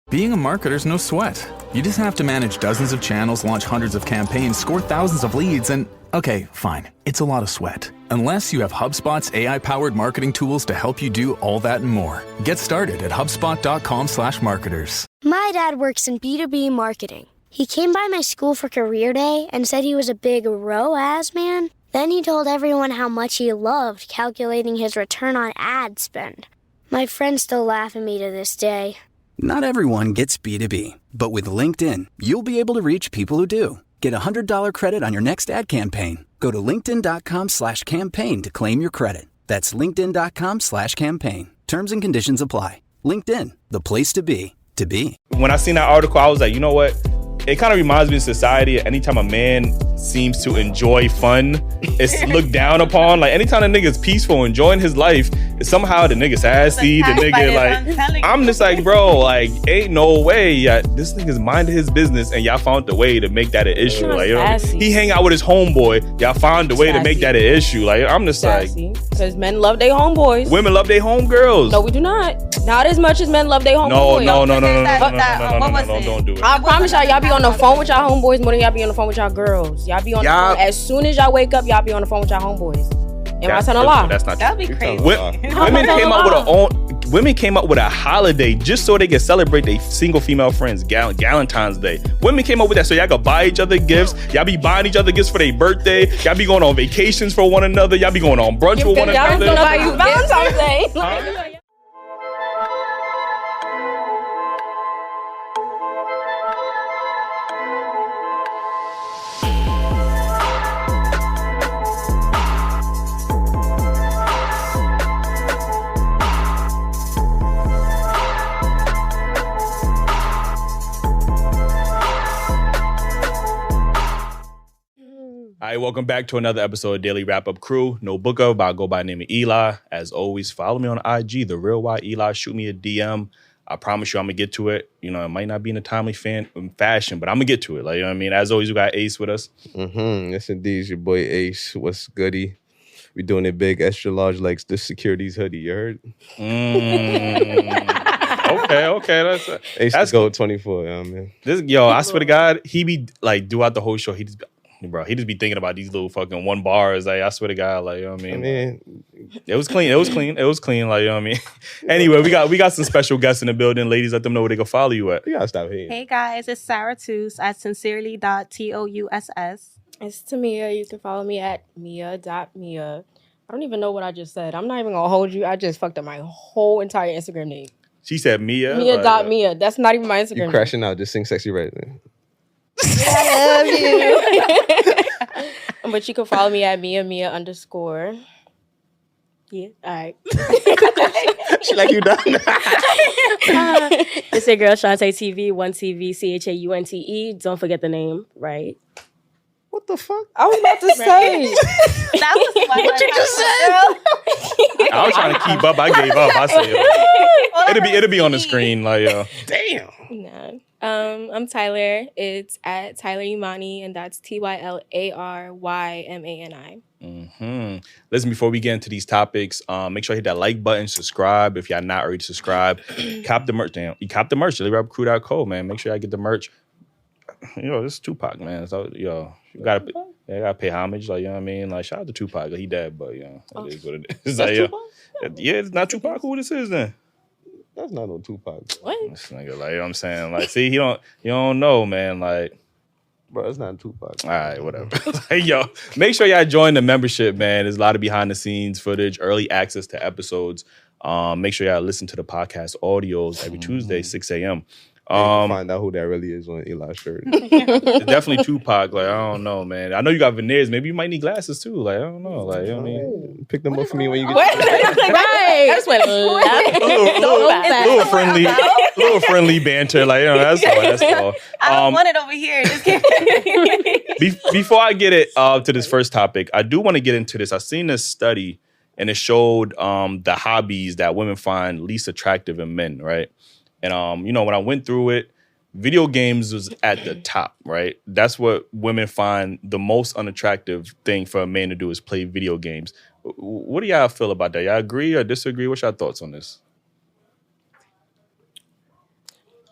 Being a marketer's no sweat. You just have to manage dozens of channels, launch hundreds of campaigns, score thousands of leads, and okay, fine, it's a lot of sweat. Unless you have HubSpot's AI-powered marketing tools to help you do all that and more. Get started at HubSpot.com/marketers. My dad works in B2B marketing. He came by my school for career day and said he was a big ROAS man. Then he told everyone how much he loved calculating his return on ad spend. My friends still laugh at me to this day. Not everyone gets B2B, but with LinkedIn, you'll be able to reach people who do. Get a $100 credit on your next ad campaign. Go to linkedin.com/campaign to claim your credit. That's linkedin.com/campaign. Terms and conditions apply. LinkedIn, the place to be, to be. When I seen that article, I was like, you know what? It kind of reminds me of society. Anytime a man seems to enjoy fun, it's looked down upon. Like anytime a nigga's peaceful, enjoying his life, somehow the nigga sassy, the nigga like, I'm just like, bro, like, ain't no way. Yeah, this nigga's minding his business, and y'all found the way to make that an issue. Like, you know, he hang out with his homeboy. Y'all found the way to make that an issue. Like, I'm just like, because men love their homeboys. Women love their homegirls. No, we do not. Not as much as men love their homeboys. No, don't do it. I promise y'all be on the phone with y'all homeboys more than y'all be on the phone with y'all girls. Y'all be on the phone as soon as y'all wake up. Y'all be on the phone with y'all homeboys. Am I telling a lie? That's not true. That'd be crazy. Women came up with a holiday just so they could celebrate their single female friends. Galentine's Day. Women came up with that so y'all could buy each other gifts. Y'all be buying each other gifts for their birthday. Y'all be going on vacations for one another. Y'all be going on brunch with one another. Y'all gonna buy you Valentine's Day. All right, welcome back to another episode of Daily Wrap-Up Crew. No book of, but I go by the name of Eli. As always, follow me on IG, The Real Y Eli. Shoot me a DM. I promise you I'm going to get to it. You know, it might not be in a timely fashion, but I'm going to get to it. Like, you know what I mean? As always, we got Ace with us. Yes, indeed. It's your boy Ace. What's goody? We doing it big, extra large like the securities hoodie. You heard? Okay. That's Gold 24, man. I swear to God, he be like, throughout the whole show, he just be thinking about these little fucking one bars. Like, I swear to God, like, you know what I mean? It was clean. Like, you know what I mean? Anyway, we got some special guests in the building. Ladies, let them know where they can follow you at. You gotta stop hating. Hey guys, it's Sarah Toos at sincerely.touss. It's Tamia. You can follow me at mia.mia. I don't even know what I just said. I'm not even gonna hold you. I just fucked up my whole entire Instagram name. She said Mia. Mia.mia. That's not even my Instagram name. You crashing out. Just sing sexy right there. I love you. But you can follow me at mia_. Yeah. All right. She like you done. It's your girl Shantae TV, 1TV, CHAUNTE. Don't forget the name, right? What the fuck? I was about to say. That was what you just said. I was trying to keep up. I gave up. I said, it'll be on the screen. Like, damn. Nah. I'm Tyler. It's at Tyler Imani, and that's TYLARYMANI. Listen, before we get into these topics, make sure you hit that like button, subscribe if y'all not already subscribed. Cop the merch. Damn, you cop the merch. Dailyrapupcrew.co, man. Make sure I get the merch. This is Tupac, man. So, you gotta pay homage. Like, you know what I mean? Like, shout out to Tupac. He dead, but it is what it is. Like, it's not Tupac. Who this is then? That's not no Tupac. What? This nigga, like, you know what I'm saying? Like, see, you don't know, man. Like, bro, it's not Tupac. All right, whatever. Make sure y'all join the membership, man. There's a lot of behind the scenes footage, early access to episodes. Make sure y'all listen to the podcast audios every Tuesday, 6 a.m. Find out who that really is on Eli's shirt. It's definitely Tupac. Like, I don't know, man. I know you got veneers. Maybe you might need glasses too. Like, I don't know. Like, you know what I mean? Pick them up for me when you get. Right. I just went little friendly banter. Like, that's all. I don't want it over here. Just Before I get it to this first topic, I do want to get into this. I seen this study, and it showed the hobbies that women find least attractive in men, right? And, when I went through it, video games was at the top, right? That's what women find the most unattractive thing for a man to do is play video games. What do y'all feel about that? Y'all agree or disagree? What's your thoughts on this?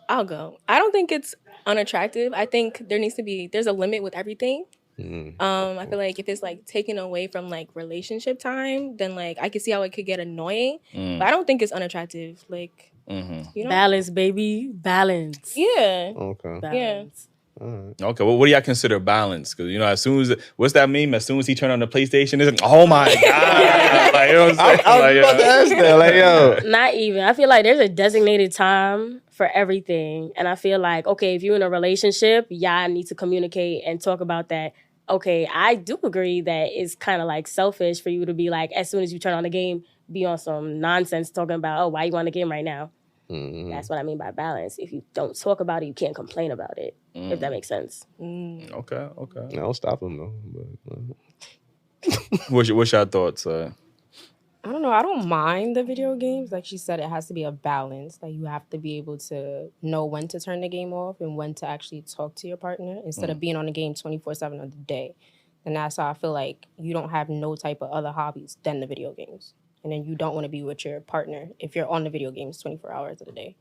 I'll go. I don't think it's unattractive. I think there's a limit with everything. I feel like if it's like taken away from like relationship time, then like I can see how it could get annoying. But I don't think it's unattractive. Like you know, balance, baby, balance. yeah, Okay. Balance. Okay, well, what do y'all consider balance? Because as soon as what's that meme? As soon as he turned on the PlayStation, it's like, oh my god, like, you know what I'm saying? I was about to ask that, like, yo. Not even. I feel like there's a designated time for everything. And I feel like, okay, if you're in a relationship, y'all need to communicate and talk about that. Okay, I do agree that it's kind of like selfish for you to be like, as soon as you turn on the game, be on some nonsense talking about, oh, why you on the game right now? That's what I mean by balance. If you don't talk about it, you can't complain about it, if that makes sense. Okay. I don't stop him though. But, What's your thoughts? I don't know. I don't mind the video games. Like she said, it has to be a balance. Like you have to be able to know when to turn the game off and when to actually talk to your partner instead of being on the game 24/7 of the day. And that's how I feel like you don't have no type of other hobbies than the video games. And then you don't want to be with your partner if you're on the video games 24 hours of the day.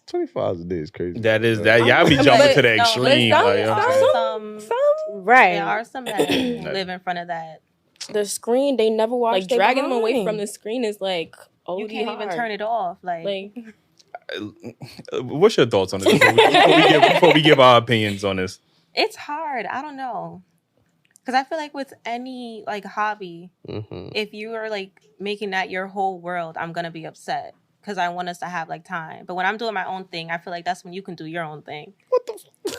24 hours a day is crazy. That is that. Y'all be jumping to the extreme. There are some that live in front of that. The screen, they never watch. Like dragging them away from the the screen is like, oh, you can't even turn it off. Like What's your thoughts on this before we give our opinions on this? it's hard. I don't know. Because I feel like with any like hobby, if you are like making that your whole world, I'm gonna be upset because I want us to have like time. But when I'm doing my own thing, I feel like that's when you can do your own thing.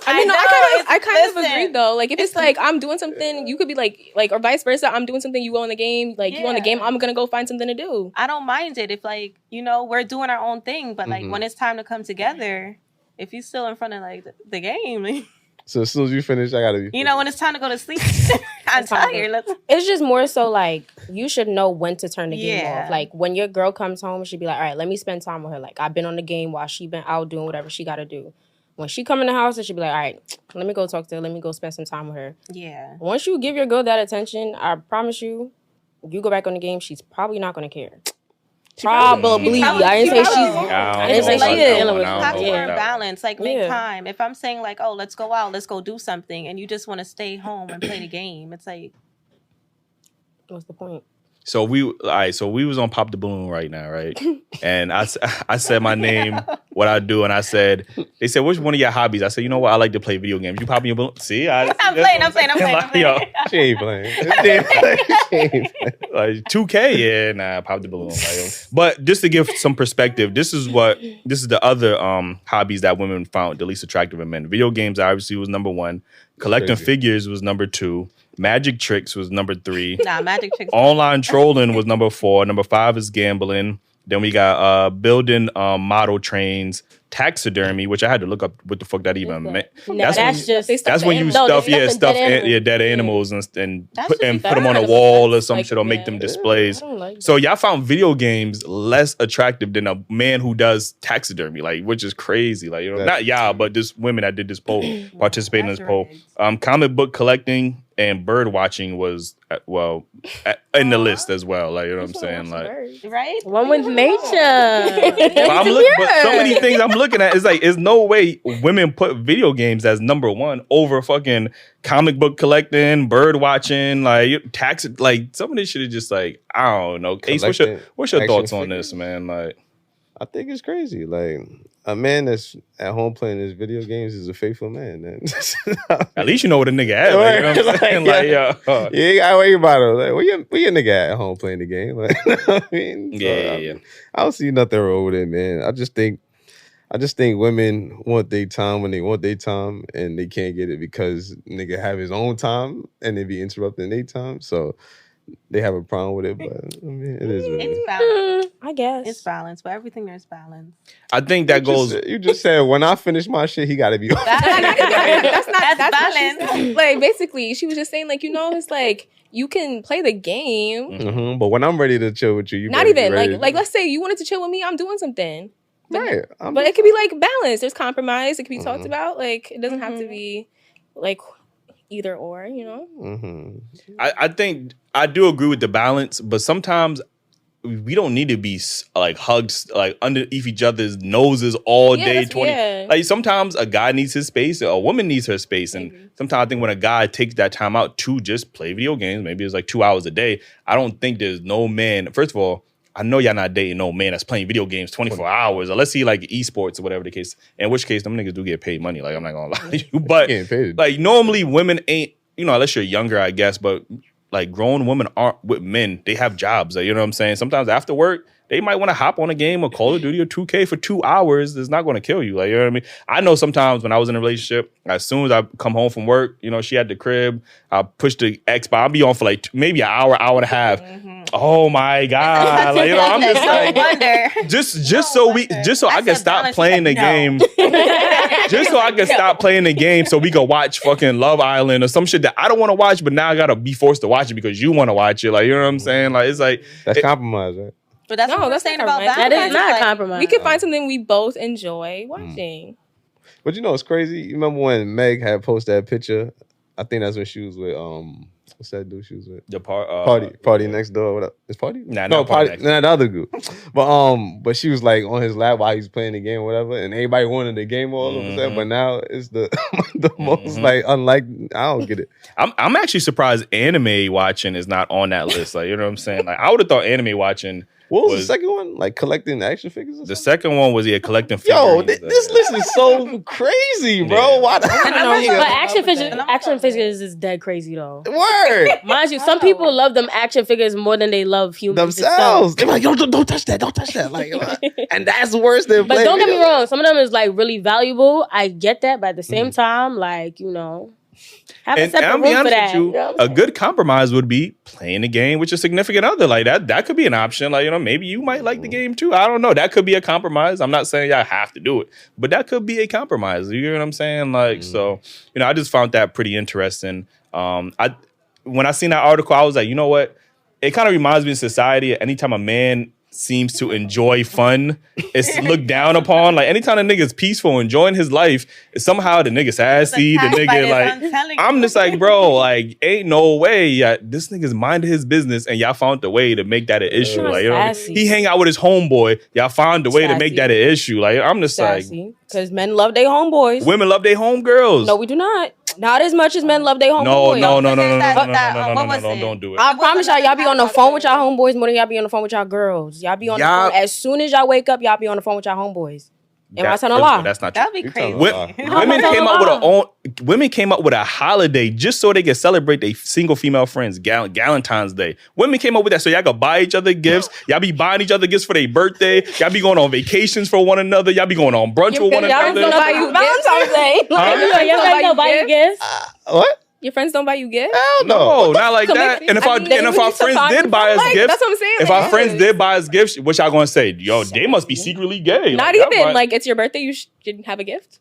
I kind of agree though. Like if it's like I'm doing something, you could be like or vice versa. I'm doing something, you go in the game. Like you go in the game, I'm gonna go find something to do. I don't mind it if like we're doing our own thing. But like when it's time to come together, if you're still in front of like the game. Like, so as soon as you finish, I gotta be. when it's time to go to sleep, I'm tired. It's just more so like you should know when to turn the game off. Like when your girl comes home, she'd be like, all right, let me spend time with her. Like I've been on the game while she been out doing whatever she gotta do. When she come in the house, she'd be like, all right, let me go talk to her. Let me go spend some time with her. Yeah. Once you give your girl that attention, I promise you, you go back on the game, she's probably not gonna care. Probably. I didn't say she's. I didn't say she is. You have to work balance. Like make time. If I'm saying like, oh, let's go out, let's go do something, and you just want to stay home and play the game, it's like, what's the point? So we was on Pop the Balloon right now, right? And I said my name, what I do, and I said, they said, which one of your hobbies? I said, you know what? I like to play video games. You popping your balloon? See? I'm playing. Yo, she ain't playing. like 2K, yeah, nah, pop the balloon. But just to give some perspective, this is the other hobbies that women found the least attractive in men. Video games obviously was number 1. Collecting figures was number 2. Magic tricks was number 3. Nah, magic tricks. Online trolling was number 4. Number 5 is gambling. Then we got building model trains, taxidermy, which I had to look up what the fuck that even meant. That's when you stuff dead animals and put them on a wall or some shit or make them displays. So y'all found video games less attractive than a man who does taxidermy, like, which is crazy. Like, not y'all, but just women that did this poll, participated in this poll. Comic book collecting and bird watching was in the list as well. Like, you know what I'm saying? Like, right? One with nature. But so many things I'm looking at is like, there's no way women put video games as number 1 over fucking comic book collecting, bird watching, like like some of this shit is just like, I don't know. Ace, what's your thoughts on this, man? Like, I think it's crazy. Like a man that's at home playing his video games is a faithful man. Then at least you know what a nigga at. Like, you know what I'm saying? You ain't gotta worry about it. Like, where your nigga at home playing the game? Like, I mean, yeah. I don't see nothing wrong with it, man. I just think women want their time when they want their time, and they can't get it because nigga have his own time and they be interrupting their time. So they have a problem with it, but I mean, it is what it is. It's balance. I guess it's balance, but everything there's balance. I think that you just said when I finish my shit, he got to be. That's balance. Like basically, she was just saying like it's like you can play the game, but when I'm ready to chill with you, not even like let's say you wanted to chill with me, I'm doing something. But, right, but it could be like balance. There's compromise. It could be talked about. Like it doesn't have to be like either or. I think I do agree with the balance, but sometimes we don't need to be like hugged like underneath each other's noses all day. 20. Like sometimes a guy needs his space, a woman needs her space, and sometimes I think when a guy takes that time out to just play video games, maybe it's like 2 hours a day. I don't think there's no man. First of all, I know y'all not dating no man that's playing video games 24 hours, unless he like esports or whatever the case. In which case, them niggas do get paid money. Like I'm not gonna lie to you, but like normally women ain't, unless you're younger, I guess, but. Like grown women aren't with men. They have jobs. Like, you know what I'm saying? Sometimes after work, they might want to hop on a game of Call of Duty or 2K for 2 hours. It's not going to kill you. Like, you know what I mean? I know sometimes when I was in a relationship, as soon as I come home from work, she at the crib, I push the Xbox. I'll be on for like maybe an hour, hour and a half. Oh my God. Like, I'm just like, just so I can stop playing the game. Just so I can stop playing the game so we can watch fucking Love Island or some shit that I don't want to watch, but now I got to be forced to watch it because you want to watch it. Like, you know what I'm saying? Like, it's like. That's compromise, right? But that's what we're saying about that is not compromise. We could find something we both enjoy watching. But it's crazy. You remember when Meg had posted that picture? I think that's when she was with what's that dude she was with? The party next door. What up? Is Party? Nah, no, Party. Nah, the other group. But she was like on his lap while he's playing the game, or whatever, and everybody wanted the game all of a sudden. But now it's the most like unlike. I don't get it. I'm actually surprised anime watching is not on that list. Like, you know what I'm saying? Like, I would have thought anime watching. What was the second one? Like collecting action figures or something? The second one was collecting figures. Yo, this list is so crazy, bro. Yeah. Why? But action figures is dead crazy though. Word. Mind you, some people love them action figures more than they love humans themselves. They're like, yo, don't touch that. Don't touch that. Like, and that's worse than. But don't get me wrong. Some of them is like really valuable. I get that, but at the same time, like have a separate room for that. With you, a good compromise would be playing the game with your significant other. Like that could be an option. Like, maybe you might like the game too. I don't know. That could be a compromise. I'm not saying y'all have to do it, but that could be a compromise. You know what I'm saying? Like, so, I just found that pretty interesting. When I seen that article, I was like, you know what? It kind of reminds me of society. Anytime a man seems to enjoy fun, it's looked down upon. Like anytime a nigga's peaceful, enjoying his life, somehow the nigga sassy, the nigga like, I'm just like, bro, like ain't no way. This nigga's minding his business and y'all found the way to make that an issue. Like, he hang out with his homeboy, y'all found the way to make that an issue. Like, I'm just like, because men love their homeboys. Women love their homegirls. No, we do not. Not as much as men love their homeboys. No, don't do it. I promise y'all be on the phone with y'all homeboys more than y'all be on the phone with y'all girls. Y'all be on the phone as soon as y'all wake up. Y'all be on the phone with y'all homeboys. Am I telling a lie? That's not true. That'd be crazy. Women came up with a holiday just so they could celebrate their single female friends, Galentine's Day. Women came up with that so y'all could buy each other gifts. Y'all be buying each other gifts for their birthday. Y'all be going on vacations for one another. Y'all be going on brunch with one another. Y'all don't buy you Valentine's Day. Y'all buy you gifts. What? Your friends don't buy you gifts? Hell no, not like that. And if our friends did buy us gifts, that's what I'm saying. If our friends did buy us gifts, what y'all gonna say? Yo, they must be secretly gay. Not even like it's your birthday. You didn't have a gift.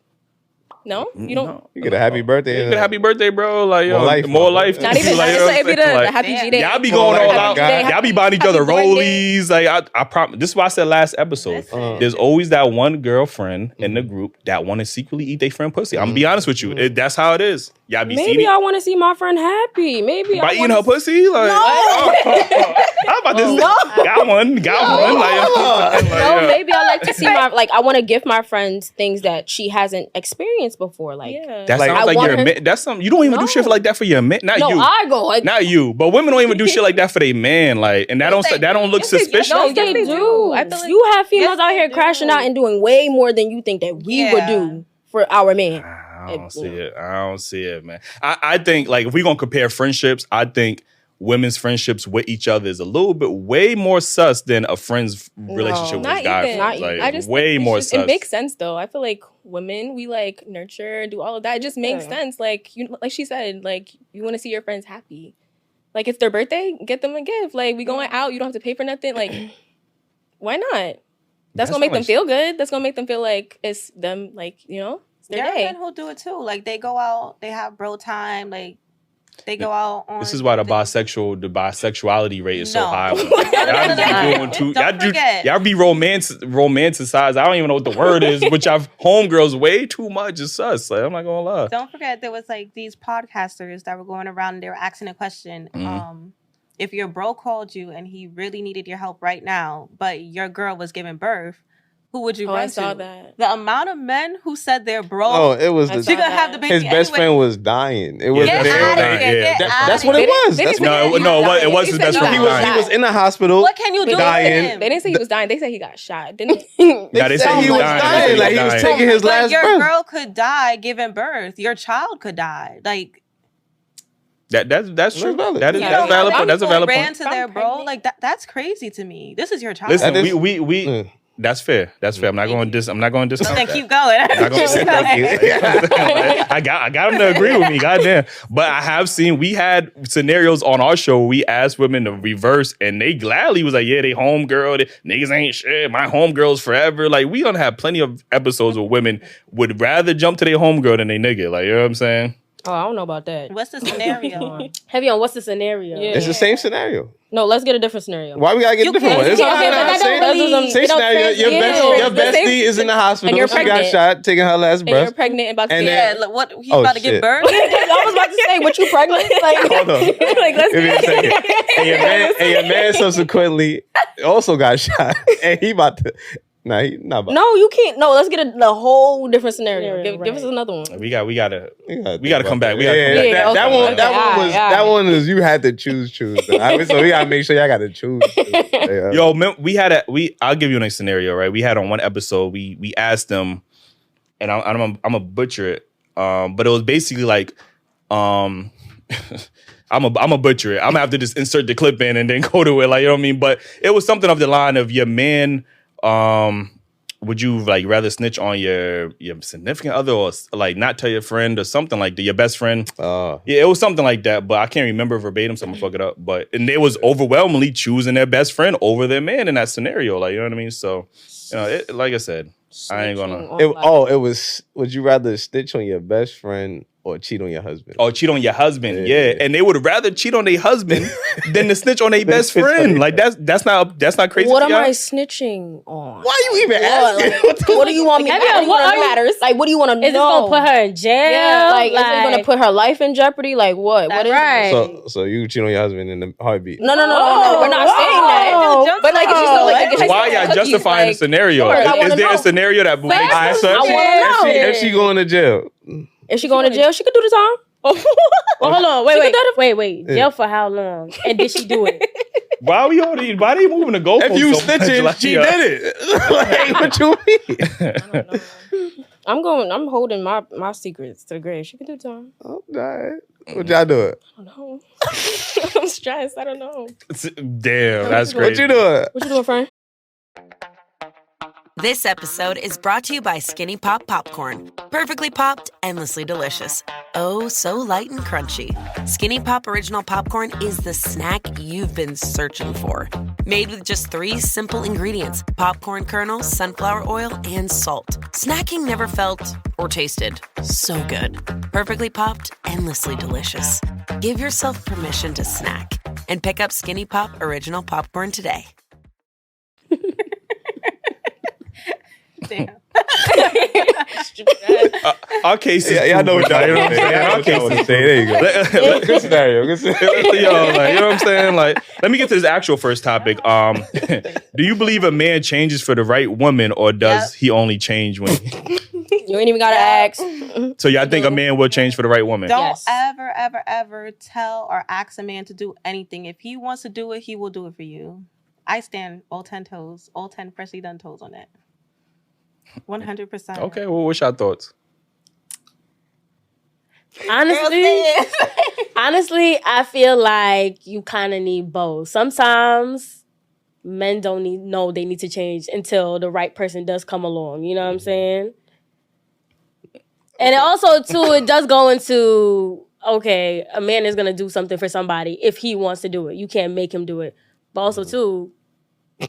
No, you don't. You get a happy birthday. You get a happy birthday, bro. Like more life. Not even. It'd be the happy G day. Y'all be going all out. Y'all be buying each other rollies. Like I promise. This is why I said last episode. There's always that one girlfriend in the group that want to secretly eat their friend pussy. I'm gonna be honest with you. That's how it is. Y'all be maybe I want to see my friend happy. Maybe by eating her pussy. Like, how about this? Got one. No, maybe I like to see I want to gift my friends things that she hasn't experienced before. Like that sounds like you're a that's something you don't even do shit like that for your man. Not you. I go not you, but women don't even do shit like that for their man. Like, and that don't look suspicious. No, they do. I feel like you have females out here crashing out and doing way more than you think that we would do for our man. I don't see it, man. I think like if we're gonna compare friendships, I think women's friendships with each other is a little bit way more sus than a friend's relationship with guy friends. Like, I just way more sus. It makes sense though. I feel like women, we like nurture, do all of that. It just makes sense. Like like she said, like you want to see your friends happy. Like it's their birthday, get them a gift. Like we going out, you don't have to pay for nothing. Like why not? That's gonna make them feel good. That's gonna make them feel like it's them. Like there are men who do it too. Like they go out, they have bro time. Like they go out on. This is why the bisexuality rate is so high. Y'all be romanticized. I don't even know what the word is, but y'all homegirls way too much. It's sus. Like, I'm not gonna lie. Don't forget there was like these podcasters that were going around and they were asking a question. if your bro called you and he really needed your help right now, but your girl was giving birth, who would you run I saw to? that. The amount of men who said their bro. Oh, it was she gonna have the baby. His best friend was dying. It was Get out of here. that's what it was. That's what it was his best friend. He was in the hospital. What can you do? Dying. They didn't say he was dying. They said he got shot. Didn't They said he was dying. Like he was taking his last your breath. girl could die giving birth. Your child could die. Like that's true. valid. That's valid. That's a valid ran point. to their bro. Like that's crazy to me. This is your child. Listen, we that's fair. That's fair. I'm not going to discount then that. keep going. I'm not gonna I got him to agree with me. Goddamn. But I have seen, we had scenarios on our show where we asked women to reverse, and they gladly was like, yeah, they homegirl. Niggas ain't shit. My homegirl's forever. Like, we gonna have plenty of episodes where women would rather jump to their homegirl than they nigga. Like, you know what I'm saying? Oh, I don't know about that. What's the scenario? Heavy on what's the scenario? Yeah. It's the same scenario. No, let's get a different scenario. Why we gotta get a different one? It's same scenario. Your bestie is in the hospital. And you're she got pregnant. shot, taking her last And breath. you're pregnant and about to And get... then- What? He's about to give birth? I was about to say, what, you pregnant? Like, Hold on. like, let's Give me a second. And your man subsequently also got shot. And he about to... Nah, he not about no, you can't. No, let's get a whole different scenario. Give us another one. We gotta come back. That one was you had to choose. So we gotta make sure y'all gotta choose. Yo, I'll give you a nice scenario, right? We had on one episode, we asked them, and I'm a butcher it, but it was basically like, I'm a butcher it. I'm gonna have to just insert the clip in and then go to it, like, you know what I mean? But it was something of the line of your man. Would you like rather snitch on your significant other or like not tell your friend or something like that, your best friend? Yeah, it was something like that, but I can't remember verbatim, so I'm gonna fuck it up. And they was overwhelmingly choosing their best friend over their man in that scenario, like, you know what I mean? So, you know, like I said, I ain't gonna. It was. Would you rather snitch on your best friend or cheat on your husband? Oh, cheat on your husband, yeah. And they would rather cheat on their husband than to snitch on their best friend. Like that's not crazy. What to am y'all? I snitching on? Why you even asking? What do you want me to know? What matters? Like, what do you want to know? Is this gonna put her in jail? Yeah, like, is it gonna put her life in jeopardy? Like, what? What is it? So you cheat on your husband in the heartbeat? No. We're not saying that. But like, if she's still like, why y'all justifying the scenario? Is there a scenario that makes sense? If she going to jail? If she going to jail, she could do the time. Well, hold on. Wait. Jail for how long? And did she do it? Why they moving the goalposts? If you so much? snitching, Like, she did it. Like, what you mean? I don't know. I'm holding my secrets to the grave. She could do the time. Oh, right. What y'all doing? I don't know. I'm stressed. I don't know. Damn, that's crazy. What you doing? What you doing, friend? This episode is brought to you by Skinny Pop Popcorn. Perfectly popped, endlessly delicious. Oh, so light and crunchy. Skinny Pop Original Popcorn is the snack you've been searching for. Made with just 3 simple ingredients: popcorn kernels, sunflower oil, and salt. Snacking never felt or tasted so good. Perfectly popped, endlessly delicious. Give yourself permission to snack and pick up Skinny Pop Original Popcorn today. Damn. Our case is Yeah, I know what proven, y'all you know what I'm saying? Our case is There you go. Good scenario. Good scenario. Yo, like, you know what I'm saying? Like, let me get to this actual first topic. Do you believe a man changes for the right woman, or does he only change when? You ain't even gotta ask. So y'all think a man will change for the right woman? Don't ever tell or ask a man to do anything. If he wants to do it, he will do it for you. I stand all 10 toes, all 10 freshly done toes on that. 100%. Okay, well, what's your thoughts? Honestly, I feel like you kind of need both. Sometimes men don't know they need to change until the right person does come along. You know what I'm saying? And also, too, it does go into, okay, a man is going to do something for somebody if he wants to do it. You can't make him do it. But also, too,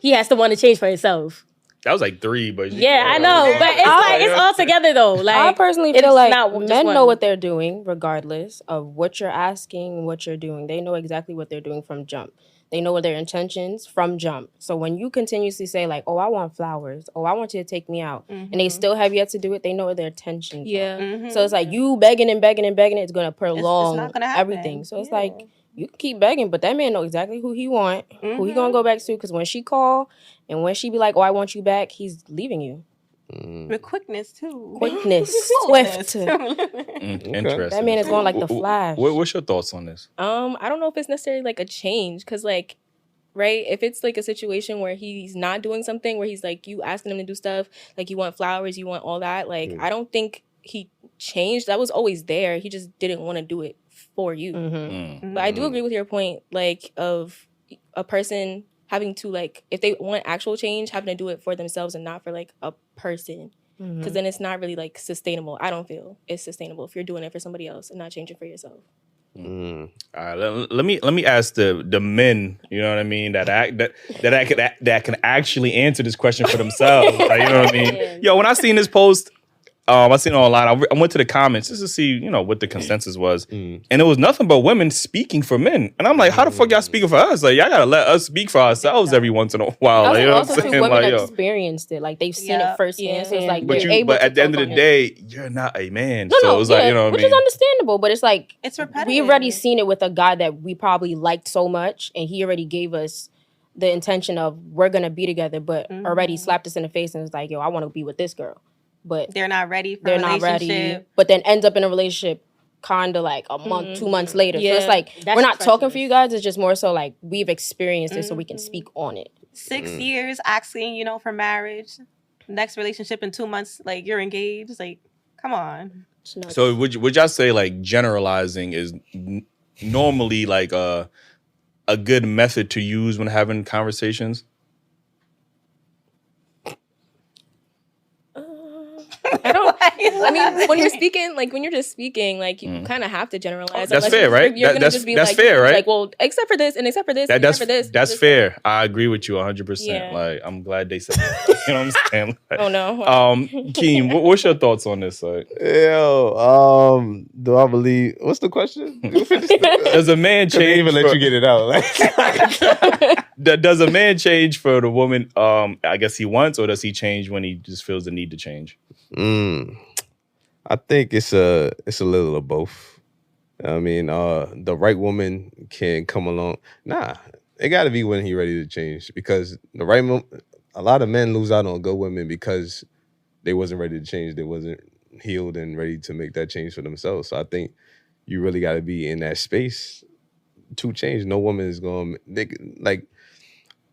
he has to want to change for himself. That was like 3, but yeah, I know, but it's like it's all together though. Like I personally feel like men one. know what they're doing, regardless of what you're asking, what you're doing. They know exactly what they're doing from jump. They know their intentions from jump. So when you continuously say like, "Oh, I want flowers," "Oh, I want you to take me out," and they still have yet to do it, they know what their intentions. Yeah. Are. So it's like you begging, it's going to prolong it's not gonna happen. everything. So it's like you can keep begging, but that man know exactly who he want, who he gonna go back to. Because when she call and when she be like, "Oh, I want you back," he's leaving you. With quickness too. Quickness, swift. Interesting. That man is going like the Flash. What's your thoughts on this? I don't know if it's necessarily like a change, because like, right, if it's like a situation where he's not doing something, where he's like, you asking him to do stuff, like you want flowers, you want all that, like I don't think he changed. That was always there. He just didn't want to do it for you. But I do agree with your point, like, of a person having to, like, if they want actual change, having to do it for themselves and not for like a person, because then it's not really like sustainable. I don't feel it's sustainable if you're doing it for somebody else and not changing for yourself. All right, let me ask the men, you know what I mean, that can actually answer this question for themselves. Like, you know what I mean? Yo, when I seen this post, I seen it online. I went to the comments just to see, you know, what the consensus was, and it was nothing but women speaking for men. And I'm like, how the fuck y'all speaking for us? Like, y'all gotta let us speak for ourselves every once in a while. Like, you know what I'm saying? Women Like, have experienced it, like they've seen it firsthand. So it's like, but at the end of the day, you're not a man. So it's like, you know what I mean? Which is understandable, but it's like it's repetitive. We already seen it with a guy that we probably liked so much, and he already gave us the intention of we're gonna be together, but already slapped us in the face and was like, yo, I want to be with this girl. But they're not ready for a relationship. But then ends up in a relationship kind of like a month, 2 months later. So it's like, we're not talking for you guys. It's just more so like we've experienced it so we can speak on it. 6 years asking, you know, for marriage. Next relationship in 2 months, like you're engaged. Like, come on. So would y'all say like generalizing is normally like a good method to use when having conversations? I don't. I mean, when you're speaking, like when you're just speaking, like you kind of have to generalize. That's fair, right? You're gonna just be that's like, fair, right? Like, well, except for this, and except for this, and except for this. That's fair. I agree with you 100%. Yeah. Like, I'm glad they said that. You know what I'm saying? Like, oh no. Keem, what's your thoughts on this? Like, yo, do I believe? What's the question? Does a man change? Even let you get it out. Does a man change for the woman? I guess he wants, or does he change when he just feels the need to change? I think it's a little of both. I mean, the right woman can come along. Nah, it got to be when he's ready to change, because the right a lot of men lose out on good women because they wasn't ready to change. They wasn't healed and ready to make that change for themselves. So I think you really got to be in that space to change. No woman is going like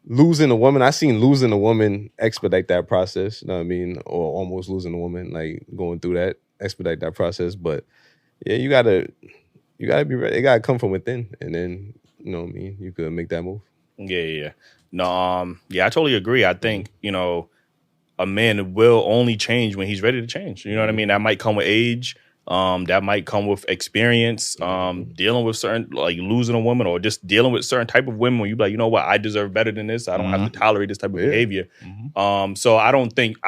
losing a woman. I seen losing a woman expedite that process. You know what I mean? Or almost losing a woman, like going through that, expedite that process. But yeah, you gotta be ready. It gotta come from within, and then you know what I mean. You could make that move. Yeah. No, yeah, I totally agree. I think, you know, a man will only change when he's ready to change. You know what I mean? That might come with age. That might come with experience, dealing with certain, like losing a woman, or just dealing with certain type of women where you be like, you know what, I deserve better than this. I don't have to tolerate this type of behavior. So I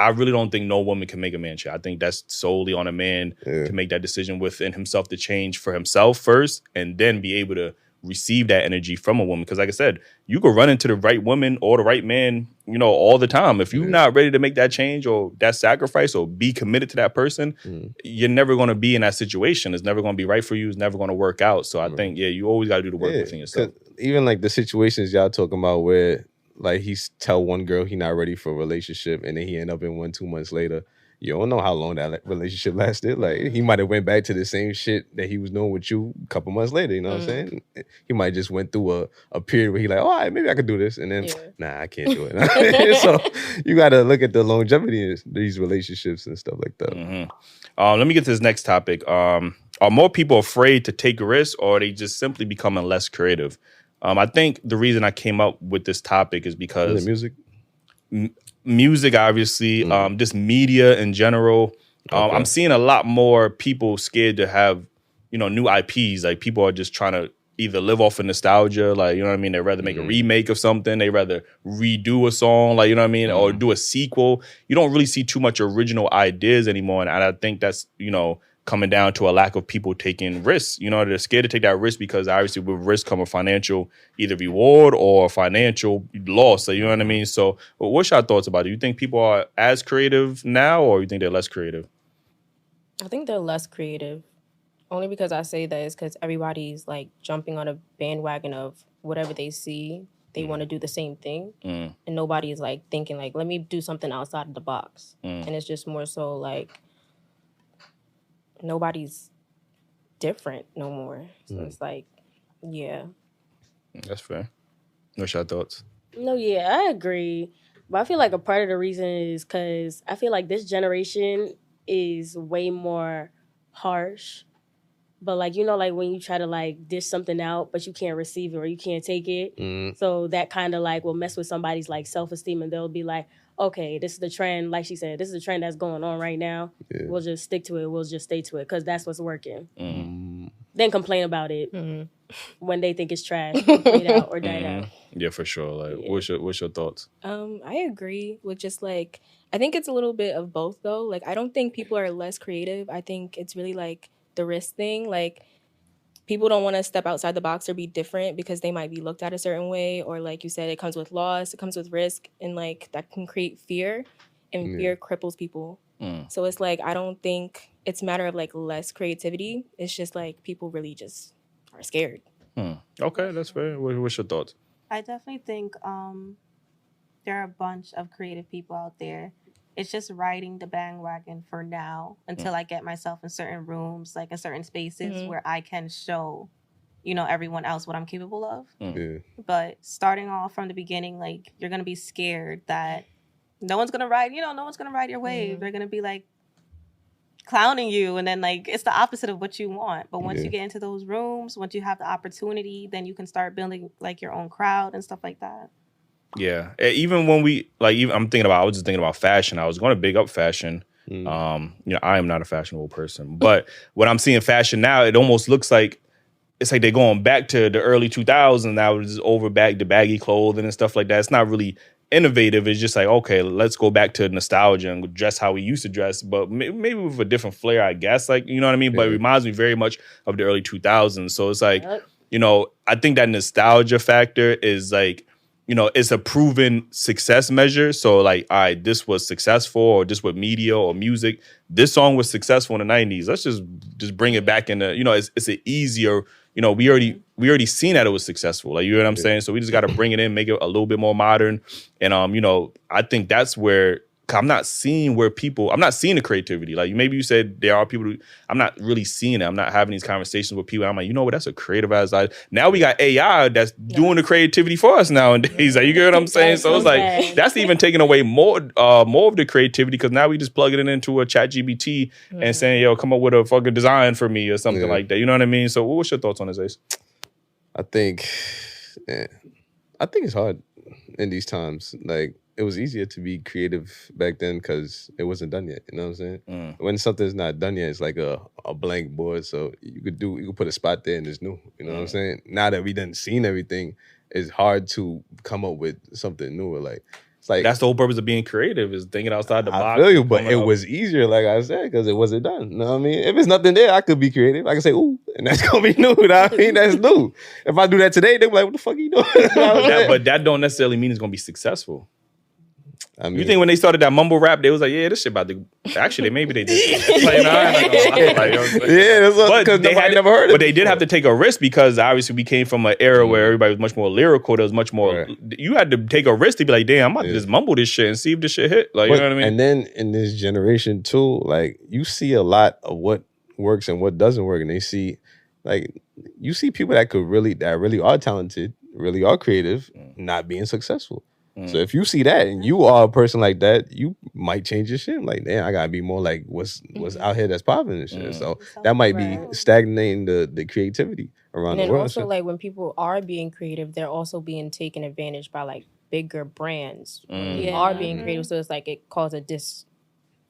really don't think no woman can make a man change. I think that's solely on a man to make that decision within himself to change for himself first, and then be able to receive that energy from a woman. Because like I said, you could run into the right woman or the right man, you know, all the time. If you're not ready to make that change or that sacrifice or be committed to that person, you're never going to be in that situation. It's never going to be right for you. It's never going to work out. So I think, you always got to do the work within yourself. Even like the situations y'all talking about where like he's tell one girl he not ready for a relationship, and then he end up in one 2 months later. You don't know how long that relationship lasted. Like, he might have went back to the same shit that he was doing with you a couple months later. You know what I'm saying? He might just went through a period where he like, all right, maybe I could do this. And then, nah, I can't do it. So you got to look at the longevity of these relationships and stuff like that. Let me get to this next topic. Are more people afraid to take risks, or are they just simply becoming less creative? I think the reason I came up with this topic is because... Is it music? Music, obviously, just media in general. I'm seeing a lot more people scared to have, you know, new IPs. Like, people are just trying to either live off of nostalgia, like, you know what I mean? They'd rather make a remake of something. They'd rather redo a song, like, you know what I mean? Or do a sequel. You don't really see too much original ideas anymore. And I think that's, you know, coming down to a lack of people taking risks. You know, they're scared to take that risk because obviously with risk come a financial either reward or financial loss. So, you know what I mean? So what's your thoughts about it? Do you think people are as creative now, or you think they're less creative? I think they're less creative. Only because I say that is because everybody's like jumping on a bandwagon of whatever they see. They want to do the same thing. And nobody's like thinking like, let me do something outside of the box. And it's just more so like nobody's different no more. So it's like, yeah. That's fair. What's your thoughts? No, yeah, I agree. But I feel like a part of the reason is because I feel like this generation is way more harsh. But, like, you know, like, when you try to, like, dish something out, but you can't receive it or you can't take it. So that kind of, like, will mess with somebody's, like, self-esteem. And they'll be like, okay, this is the trend. Like she said, this is the trend that's going on right now. Yeah. We'll just stick to it. We'll just stay to it because that's what's working. Then complain about it when they think it's trash. Fade out or died out. Yeah, for sure. Like, what's your thoughts? I agree with just, like, I think it's a little bit of both, though. Like, I don't think people are less creative. I think it's really, like, the risk thing. Like, people don't want to step outside the box or be different because they might be looked at a certain way, or like you said, it comes with loss, it comes with risk, and like that can create fear, and fear cripples people. So it's like, I don't think it's a matter of like less creativity. It's just like people really just are scared. Okay, that's fair. What's your thoughts? I definitely think there are a bunch of creative people out there. It's just riding the bandwagon for now until I get myself in certain rooms, like in certain spaces where I can show, you know, everyone else what I'm capable of. But starting off from the beginning, like, you're going to be scared that no one's going to ride your wave. They're going to be like clowning you. And then like, it's the opposite of what you want. But once you get into those rooms, once you have the opportunity, then you can start building like your own crowd and stuff like that. Yeah, even when we I was just thinking about fashion. I was going to big up fashion. You know, I am not a fashionable person, but when I'm seeing fashion now, it almost looks like it's like they're going back to the early 2000s. Now it's over back to baggy clothing and stuff like that. It's not really innovative. It's just like, okay, let's go back to nostalgia and dress how we used to dress, but maybe with a different flair, I guess. Like, you know what I mean? But it reminds me very much of the early 2000s. So it's like, you know, I think that nostalgia factor is like, you know, it's a proven success measure. So like, all right, this was successful, or this with media or music. This song was successful in the 90s. Let's just bring it back into, you know, it's an easier, you know, we already seen that it was successful. Like, you know what I'm saying? So we just got to bring it in, make it a little bit more modern. And, you know, I think that's where, I'm not seeing the creativity. Like, maybe you said there are people I'm not really seeing it. I'm not having these conversations with people. I'm like, you know what? That's a creative ass idea. Now we got AI that's doing the creativity for us nowadays. Like, you get what I'm saying? So it's like, that's even taking away more of the creativity, because now we just plug it into a chat GBT and saying, yo, come up with a fucking design for me or something like that. You know what I mean? So what's your thoughts on this, Ace? I think it's hard in these times. Like, it was easier to be creative back then because it wasn't done yet. You know what I'm saying? When something's not done yet, it's like a blank board. So you could put a spot there and it's new. You know what I'm saying? Now that we done seen everything, it's hard to come up with something new. Like, it's like, that's the whole purpose of being creative, is thinking outside the box. I feel you, but it was easier, like I said, because it wasn't done. You know what I mean? If it's nothing there, I could be creative. I can say, ooh, and that's gonna be new. You know what I mean? That's new. If I do that today, they'll be like, what the fuck are you doing? You know what I'm saying? But that don't necessarily mean it's gonna be successful. I mean, you think when they started that mumble rap, they was like, yeah, this shit about to... Actually, maybe they did. Like, no, I'm not gonna lie. Like, you know what I'm saying? Yeah, that's because nobody never heard it. But they did have to take a risk, because obviously we came from an era where everybody was much more lyrical. There was much more... Right. You had to take a risk to be like, damn, I'm about to just mumble this shit and see if this shit hit. Like, you know what I mean? And then in this generation too, like, you see a lot of what works and what doesn't work. And they see, like, you see people that really are talented, really are creative, not being successful. So if you see that and you are a person like that, you might change your shit. Like, damn, I gotta be more like what's out here that's popping and shit. So that might be stagnating the creativity around the world. And also, like, when people are being creative, they're also being taken advantage by like bigger brands who are being creative. So it's like it causes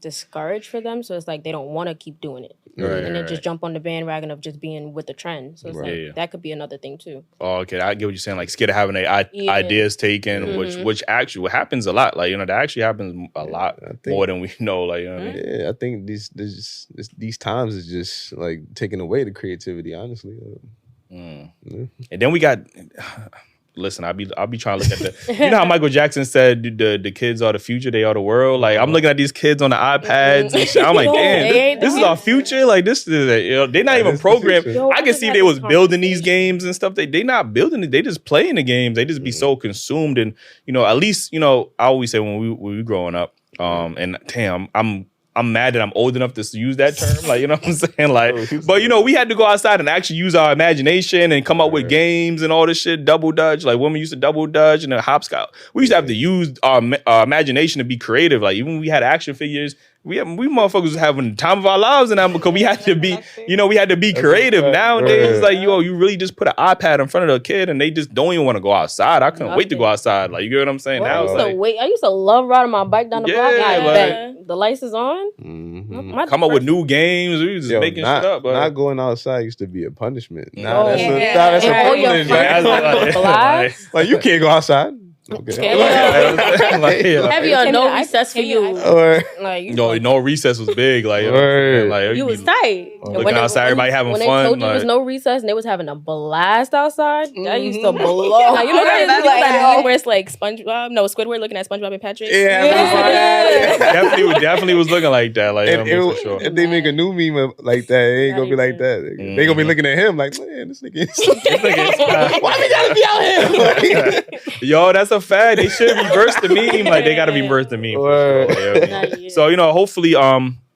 discourage for them. So it's like they don't want to keep doing it. And then just jump on the bandwagon of just being with the trend. So it's like that could be another thing too. Oh, okay. I get what you're saying. Like, scared of having ideas taken, which actually happens a lot. Like, you know, that actually happens a lot more than we know. Like, you know what I mean? Yeah, I think these times is just like taking away the creativity, honestly. And then we got... listen, I'll be trying to look at the. You know how Michael Jackson said the kids are the future, they are the world. Like I'm looking at these kids on the iPads and shit. I'm like, damn, this is our future. Like this is they're not even programmed. I can see they was building these games and stuff. They not building it. They just playing the games. They just be so consumed. And at least I always say when we were growing up. And damn, I'm mad that I'm old enough to use that term. Like, you know what I'm saying? Like, but we had to go outside and actually use our imagination and come up with games and all this shit. Double dutch, like women used to double dutch and hopscotch. We used to have to use our imagination to be creative. Like even when we had action figures, we motherfuckers was having the time of our lives in that because we had to be, we had to be creative. Nowadays, it's like, you really just put an iPad in front of the kid and they just don't even want to go outside. I couldn't wait to go outside. Like, you get what I'm saying? Now I used to love riding my bike down the block. The lights is on. Mm-hmm. Come up with new games. We was just making shit up. But not going outside used to be a punishment. That's a privilege. Like you can't go outside. Okay. Have you on no recess for you? No recess was big. Like you was tight. Looking outside, everybody having fun. When they told you there was no recess and they was having a blast outside, that used to blow. You know that meme where it's like Squidward looking at SpongeBob and Patrick. Definitely was looking like that. Like for sure. If they make a new meme like that, it ain't gonna be like that. They gonna be looking at him like, man, this nigga is. Why we gotta be out here? Yo, that's a fact. They should reverse the meme. Like they gotta reverse the meme. For sure. So hopefully,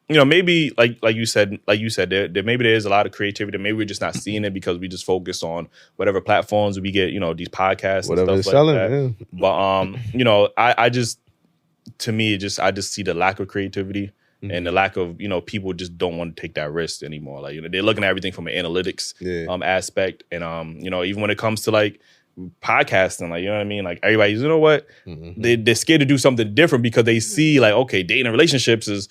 maybe like you said, there maybe there is a lot of creativity. Maybe we're just not seeing it because we just focus on whatever platforms we get. These podcasts, whatever and stuff like that. Yeah. But I just see the lack of creativity. And the lack of, people just don't want to take that risk anymore. Like, they're looking at everything from an analytics aspect. And, even when it comes to like podcasting, like, you know what I mean? Like everybody's, what? They're scared to do something different because they see like, okay, dating and relationships is,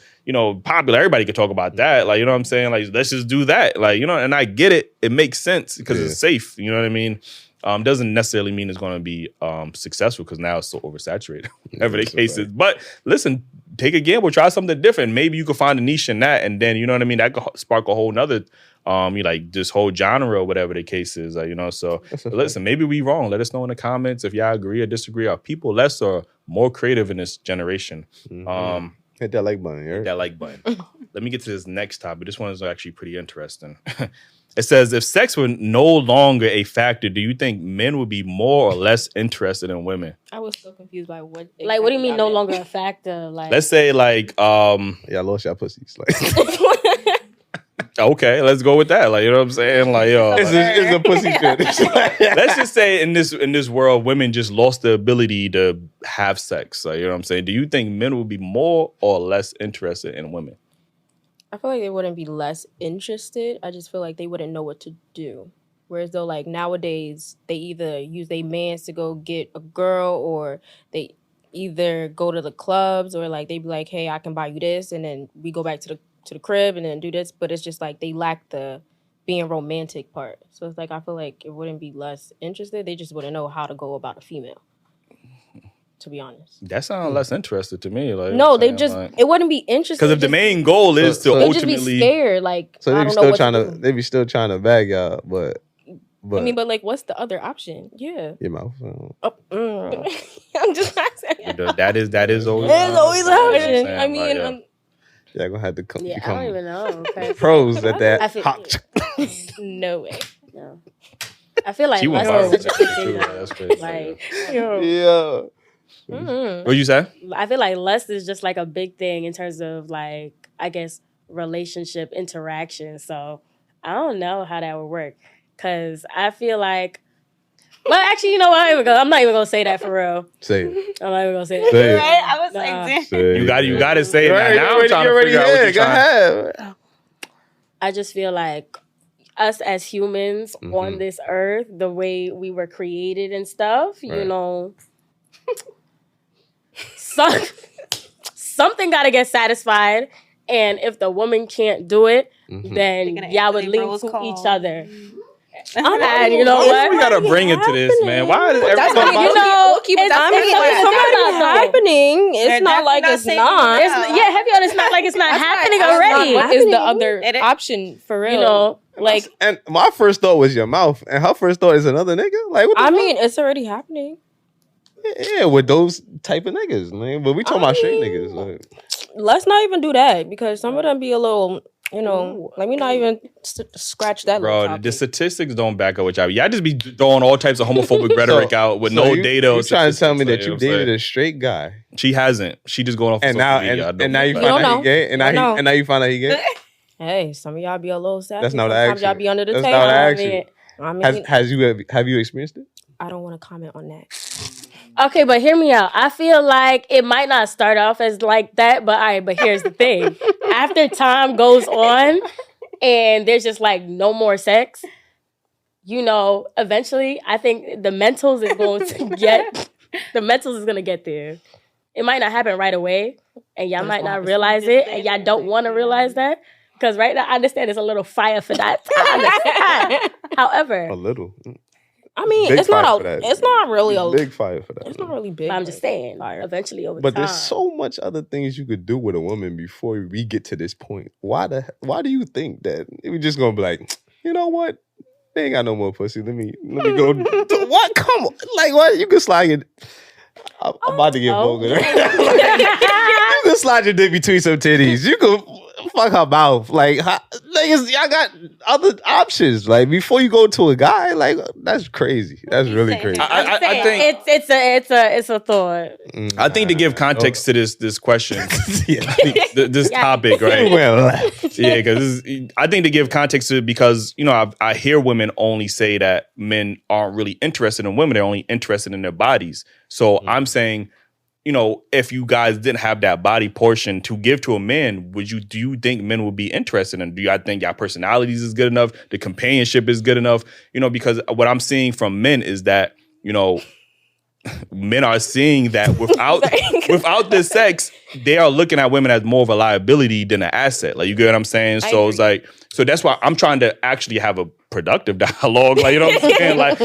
popular. Everybody can talk about that. Like, you know what I'm saying? Like, let's just do that. Like, and I get it. It makes sense because it's safe. You know what I mean? Doesn't necessarily mean it's going to be successful because now it's so oversaturated, whatever the case is. But listen, take a gamble, try something different. Maybe you can find a niche in that, and then you know what I mean. That could spark a whole nother, like this whole genre or whatever the case is. So listen, maybe we wrong. Let us know in the comments if y'all agree or disagree. Are people less or more creative in this generation? Hit that like button. Hit that like button. Let me get to this next topic. This one is actually pretty interesting. It says, if sex were no longer a factor, do you think men would be more or less interested in women? I was so confused by what. Exactly what do you mean no longer a factor? Like, let's say like, y'all lost y'all pussies. Like, okay, let's go with that. Like, you know what I'm saying? Like, yo, it's a pussy fetish. Let's just say in this world, women just lost the ability to have sex. Like, you know what I'm saying? Do you think men would be more or less interested in women? I feel like they wouldn't be less interested. I just feel like they wouldn't know what to do. Whereas though, like nowadays, they either use their mans to go get a girl, or they either go to the clubs, or like they be like, "Hey, I can buy you this," and then we go back to the crib and then do this. But it's just like they lack the being romantic part. So it's like I feel like it wouldn't be less interested. They just wouldn't know how to go about a female. To be honest, that sounds less interested to me. Like, no, they just it wouldn't be interesting because if the main goal is to ultimately just be scared, like so they be still trying to bag y'all, but I mean, but like, what's the other option? Yeah, your mouth. I'm just not saying that is always an option. I mean, y'all gonna have to come. I don't even know. Pros at that. No way. No, I feel like less is such a big thing. That's crazy. Like, yeah. What you say? I feel like lust is just like a big thing in terms of like, I guess, relationship interaction. So I don't know how that would work because I feel like, well, actually, you know what? I'm not even gonna say that for real. Say it. I'm not even gonna say that. Say it. Right? I was like, damn. You got to say it. Right, now I'm trying to figure out what you're trying. Go ahead. I just feel like us as humans on this earth, the way we were created and stuff, you know. Something got to get satisfied, and if the woman can't do it, then y'all would link to each other. And you know what? We gotta bring it to this, man. Why is everything happening? It's not like it's not. It's not like it's not happening already. What is the other option for real? You know, Like, and my first thought was your mouth, and her first thought is another nigga. Like, what the fuck? mean, it's already happening. Yeah, with those type of niggas, man. But we talking about straight niggas. Like. Let's not even do that because some of them be a little, let me not even scratch that. Bro, the statistics don't back up what y'all. Y'all just be throwing all types of homophobic retic out with no data. You trying to tell me that you dated a straight guy? She hasn't. She just going off. And now, and now you find out he gay. And now you find out he gay. Hey, some of y'all be a little sad. That's not what I asked you. Y'all be under the That's table. not what I asked you. I mean, have you experienced it? I don't want to comment on that. Okay, but hear me out. I feel like it might not start off as like that, but here's the thing. After time goes on and there's just like no more sex, eventually I think the mentals is going to get there. It might not happen right away and y'all might not realize it and y'all don't want to realize that. Because right now I understand there's a little fire for that. However, a little. I mean, it's not really a big fire for that. It's not really big. I'm just saying, eventually over time. But there's so much other things you could do with a woman before we get to this point. Why do you think that we just gonna be like, you know what? They ain't got no more pussy. Let me go. What? Come on, like what? You can slide it. I'm about to get vulgar. You can slide your dick between some titties. You can fuck her mouth. Like, niggas, y'all got other options. Like, before you go to a guy, like, that's crazy. That's really crazy. I think it's a thought. I think to give context to this question, this topic, right? Yeah, because I think to give context to it because I hear women only say that men aren't really interested in women; they're only interested in their bodies. So I'm saying, if you guys didn't have that body portion to give to a man, do you think men would be interested in? Do you think your personalities is good enough? The companionship is good enough? Because what I'm seeing from men is that, men are seeing that without the sex, they are looking at women as more of a liability than an asset. Like, you get what I'm saying? So it's like, so that's why I'm trying to actually have a productive dialogue. Like, you know what I'm saying? Like,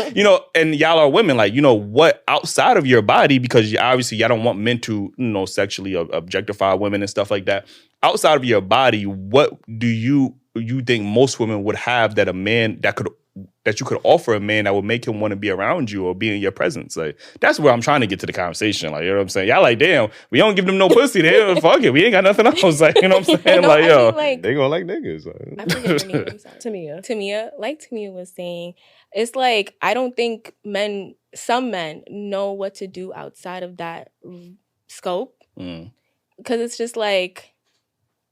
and y'all are women, like, what outside of your body, because obviously y'all don't want men to, sexually objectify women and stuff like that. Outside of your body, what do you think most women would have that a man that you could offer a man that would make him want to be around you or be in your presence? Like, that's where I'm trying to get to the conversation. Like, you know what I'm saying? Y'all like, damn, we don't give them no pussy. They fuck it. We ain't got nothing else. Like, you know what I'm saying? They gonna like niggas. I forget her name. Tamia. Like Tamia was saying, it's like, I don't think some men know what to do outside of that scope. Because it's just like,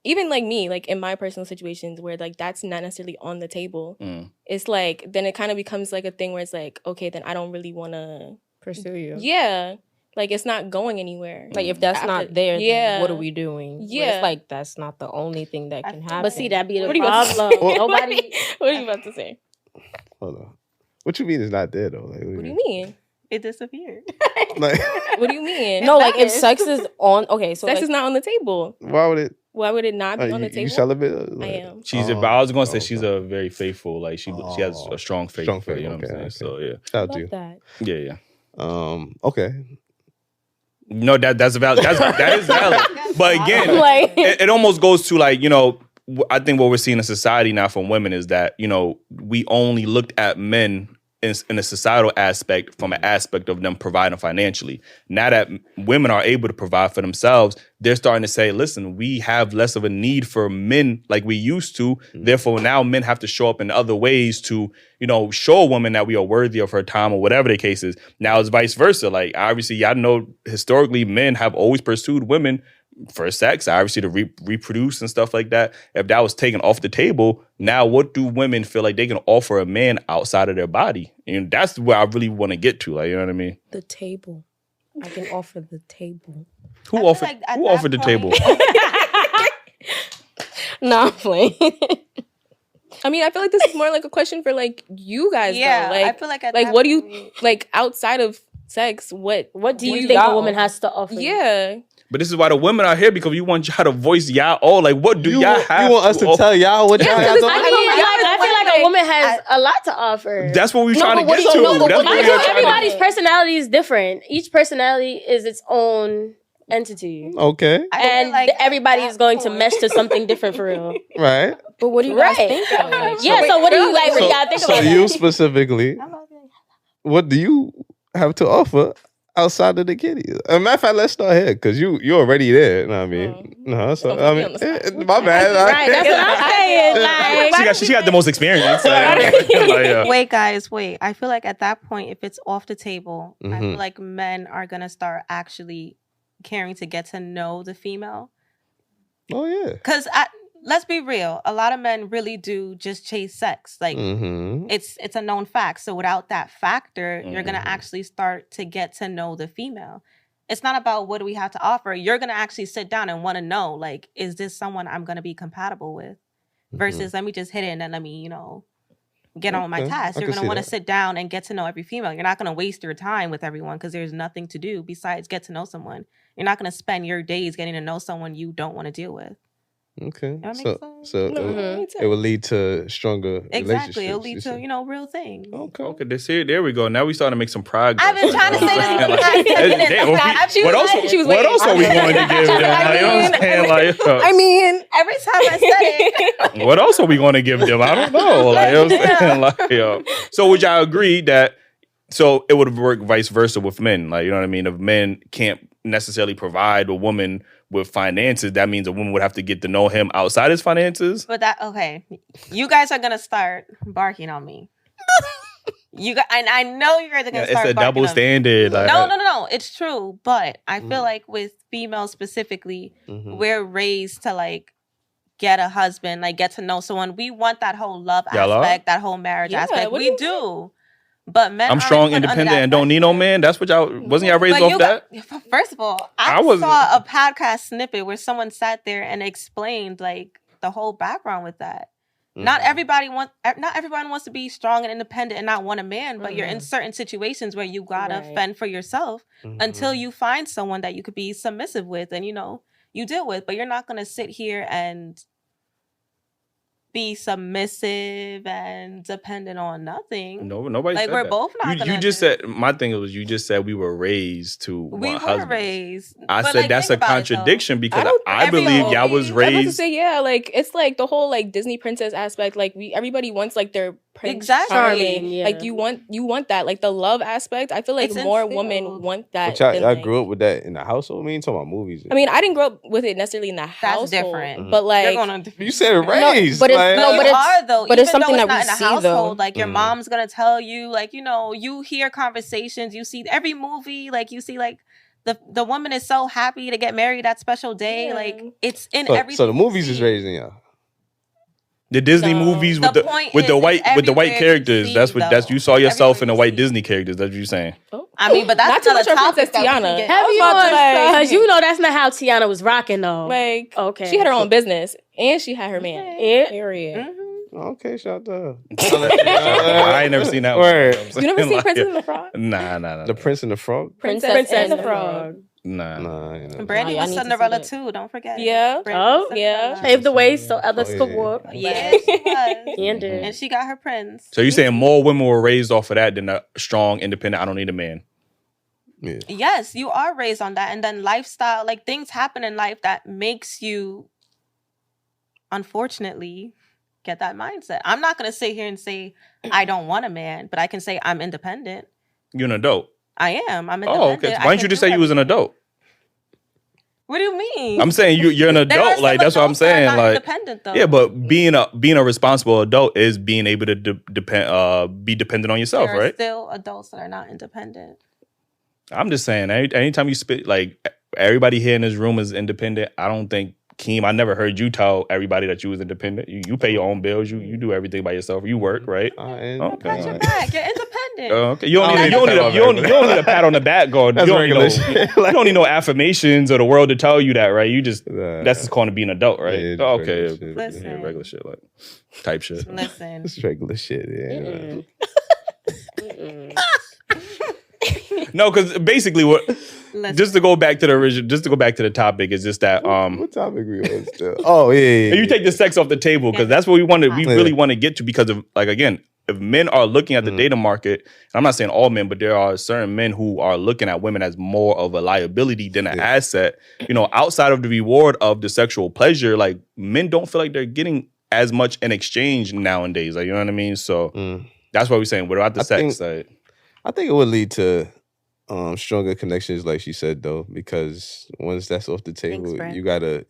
even like me, like in my personal situations where like that's not necessarily on the table, it's like, then it kind of becomes like a thing where it's like, okay, then I don't really want to pursue you. Yeah. Like, it's not going anywhere. Like, if that's not there, then what are we doing? Yeah. It's like, that's not the only thing that can happen. But see, that'd be the problem. Nobody. What are you about to say? Hold on. What you mean it's not there, though? Like, what do you mean? It disappeared. Like, what do you mean? No, like, if sex is on, okay, so sex is not on the table. Why would it not be on the table? You celibate? I am. I was going to say she's a very faithful, like she has a strong faith. You know what I'm saying? Okay. So yeah. Shout out to you. That. Yeah. Okay. No, that is valid. But again, it almost goes to like, I think what we're seeing in society now from women is that, we only looked at men in a societal aspect from an aspect of them providing financially. Now that women are able to provide for themselves, they're starting to say, listen, we have less of a need for men like we used to. Therefore, now men have to show up in other ways to, show a woman that we are worthy of her time or whatever the case is. Now it's vice versa. Like, obviously, y'all know historically men have always pursued women for sex, obviously to reproduce and stuff like that. If that was taken off the table, now what do women feel like they can offer a man outside of their body? And that's where I really want to get to. Like, you know what I mean? The table. I can offer the table. Who offered the table? No, I'm playing. I mean, I feel like this is more like a question for like you guys. Yeah, though. Like, I feel like what do you like outside of sex? What do you think a woman has to offer? Yeah. But this is why the women are here, because we want y'all to voice y'all all. Like, what do y'all have? You want us to tell y'all what y'all have to offer? I feel like a woman has a lot to offer. That's what we're trying to get to. Everybody's personality is different. Each personality is its own entity. Okay. And everybody is going to mesh to something different for real. Right. But what do you guys think? Yeah, so what do you like? What do y'all think So about you that? specifically, what do you have to offer outside of the kitties? As a matter of fact, let's start here because you already there. You know what I mean? No, so I mean, my bad. Right, that's what I'm saying. Like, She got the most experience. Wait, guys, wait. I feel like at that point, if it's off the table, I feel like men are gonna start actually caring to get to know the female. Oh yeah. Because let's be real, a lot of men really do just chase sex. Like it's a known fact. So without that factor, you're gonna actually start to get to know the female. It's not about what do we have to offer. You're gonna actually sit down and want to know, like, is this someone I'm gonna be compatible with? Versus let me just hit it and then let me, get on with my task. You're gonna want to sit down and get to know every female. You're not gonna waste your time with everyone because there's nothing to do besides get to know someone. You're not gonna spend your days getting to know someone you don't want to deal with. Okay. So it will lead to stronger exactly. It'll relationships. lead to real things. Okay. There we go. Now we starting to make some progress. I've been trying to say this. What else are we going to give them? Like, you know what I'm saying? I mean, every time I said it. What else are we going to give them? I don't know. Like, you know what I'm saying? So would y'all agree that? So it would work vice versa with men. Like, you know what I mean? If men can't necessarily provide a woman with finances, that means a woman would have to get to know him outside his finances. But you guys are gonna start barking on me. I know you're gonna start barking. It's a double standard. Like, no. It's true, but I feel like with females specifically, we're raised to like get a husband, like get to know someone. We want that whole love aspect, that whole marriage aspect. We do. But men, I'm strong, independent, and don't need no man. That's what wasn't y'all raised off that? First of all, I saw a podcast snippet where someone sat there and explained like the whole background with that. Not everyone wants to be strong and independent and not want a man, but you're in certain situations where you gotta fend for yourself until you find someone that you could be submissive with and you deal with. But you're not gonna sit here and be submissive and dependent on nothing. No, nobody like said we're that. both not gonna. You just said my thing was you just said we were raised to want husbands. Raised. I said that's a contradiction because I believe y'all was raised. I was about to say like it's like the whole like Disney princess aspect. Like everybody wants like their prince charming. Yeah. Like you want that like the love aspect. I feel like it's more women want that. But y'all grew up with that in the household. I mean, talking about movies. I mean, I didn't grow up with it necessarily in the household. That's different. But like you said raised. But it's something that we see household, though. like your mom's gonna tell you, like you hear conversations, you see every movie, like you see like the woman is so happy to get married that special day, like it's in everything. So the movies is raising y'all. The Disney movies with the white characters. That's you saw yourself in the white Disney characters. That's what you're saying. I mean, but that's not too much Princess Tiana. Because you know that's not how Tiana was rocking though. Like, okay, she had her own business and she had her man. Yeah. Period. Okay, shout out. I ain't never seen that one. You never seen Princess and the Frog? Nah. The Prince and the Frog? Princess and the Frog. Nah. Brandy was Cinderella too. Don't forget. Yeah. Yeah. Paved the way so others could walk. Yeah, she was. And she got her prince. So you're saying more women were raised off of that than a strong, independent, I don't need a man? Yeah. Yes, you are raised on that. And then lifestyle, like things happen in life that makes you, unfortunately, get that mindset. I'm not going to sit here and say I don't want a man, but I can say I'm independent. You're an adult. I am. I'm independent. Oh, okay. Why didn't you just say you was an adult? What do you mean? I'm saying you're an adult. Like that's what I'm saying. Like independent though. Yeah, but being a responsible adult is being able to be dependent on yourself, there are right? Still adults that are not independent. I'm just saying. Anytime you spit, like everybody here in this room is independent. I don't think Keem. I never heard you tell everybody that you was independent. You pay your own bills. You do everything by yourself. You work, right? Okay. Got your back. You're independent. Okay. You don't need a pat on the back. God, you don't need no affirmations or the world to tell you that, right? You just that's just calling being an adult, right? Yeah, okay. Listen. Yeah, regular shit, like type shit. Listen. It's regular shit. Yeah. No, because basically what. Just to go back to the original, just to go back to the topic, is just that what topic we on still? Oh yeah. You take the sex off the table because that's what we wanted. We really want to get to because of like again, if men are looking at the dating market, I'm not saying all men, but there are certain men who are looking at women as more of a liability than an asset. You know, outside of the reward of the sexual pleasure, like men don't feel like they're getting as much in exchange nowadays. Like, you know what I mean? So that's what we're saying. What about the sex side? I think it would lead to stronger connections, like she said, though, because once that's off the table, you gotta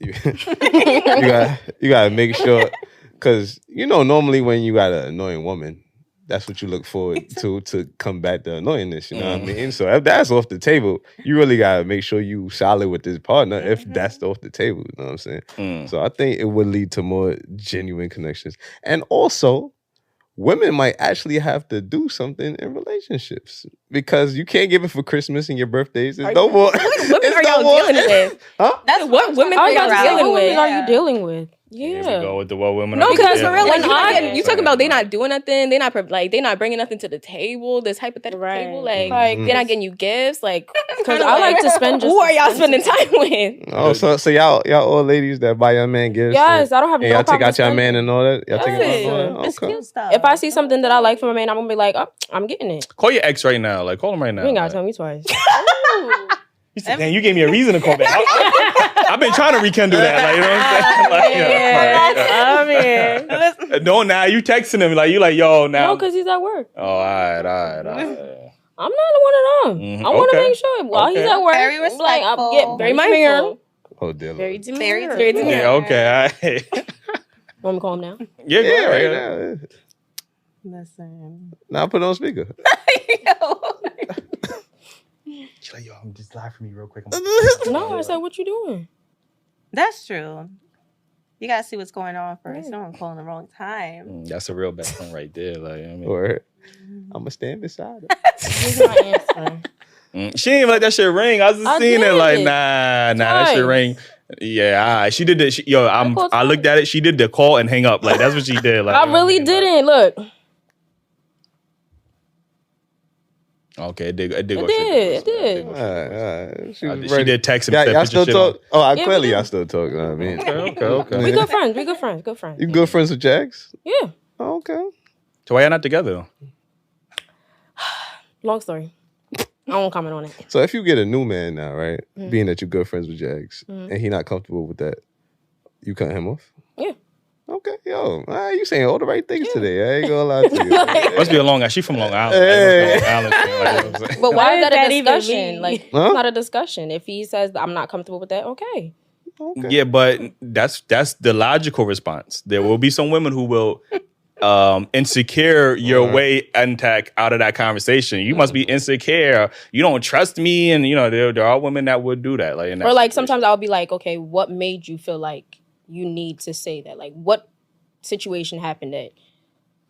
make sure, because normally when you got an annoying woman, that's what you look forward to combat the annoyingness. You know what I mean? So if that's off the table, you really gotta make sure you solid with this partner. If that's off the table, you know what I'm saying? So I think it would lead to more genuine connections, and also, women might actually have to do something in relationships because you can't give it for Christmas and your birthdays. There's no more. What women are y'all dealing with? Huh? That's what women are y'all dealing with? Are you dealing with? Here we go with the what women. No, because for real, When like you talk about they not doing nothing, they not bringing nothing to the table. This hypothetical table, like they're not getting you gifts, like because I like to spend. Who are y'all spending time with? Oh, so y'all old ladies that buy your man gifts. Yes, I don't have. And no y'all take out problem your man and all that. Y'all take it out. It's cute stuff. If I see something that I like from a man, I'm gonna be like, oh, I'm getting it. Call your ex right now. Like, call him right now. You ain't gotta tell me twice. He said, "Damn, you gave me a reason to call back." I've been trying to rekindle that. Like, you know what I'm saying? No, now you texting him like yo now. No, because he's at work. Oh, all right. I'm not one of them. I want to make sure while he's at work, Very respectful. like, I'm very mindful. Oh, dear. Very demure. Very demure. Yeah, okay, all right. Want me to call him now? Yeah, go right ahead. now. Listen. Now put it on speaker. She's like, yo, I'm just live for me real quick. No, I said, what you doing? That's true. You gotta see what's going on first. No one calling the wrong time. That's a real best one right there. Like, I mean, Or I'm gonna stand beside her. Here's my answer. She didn't even let that shit ring. I was just seeing it like, nah, that shit ring. Yeah, she did it. I looked at it. She did the call and hang up. Like, that's what she did. Like, I really didn't. Look. Okay, it did. It did. All right. She did text him. Y'all still talk? Oh, Yeah, clearly y'all still talk. You know what I mean? Okay. We good friends. You good friends with Jax? Yeah. Oh, okay. So why y'all not together? Long story. I won't comment on it. So if you get a new man now, right? Being that you're good friends with Jax, and he not comfortable with that, you cut him off? Yeah. Okay, yo, you saying all the right things today. I ain't gonna lie to you. Must be a Long Island. She from Long Island. Hey. But why is that a even discussion? mean? Like, it's not a discussion. If he says I'm not comfortable with that, okay. Yeah, but that's the logical response. There will be some women who will insecure your way intact out of that conversation. You must be insecure. You don't trust me, and there are women that would do that. Like, Or like sometimes I'll be like, okay, what made you feel like you need to say that? Like, what situation happened that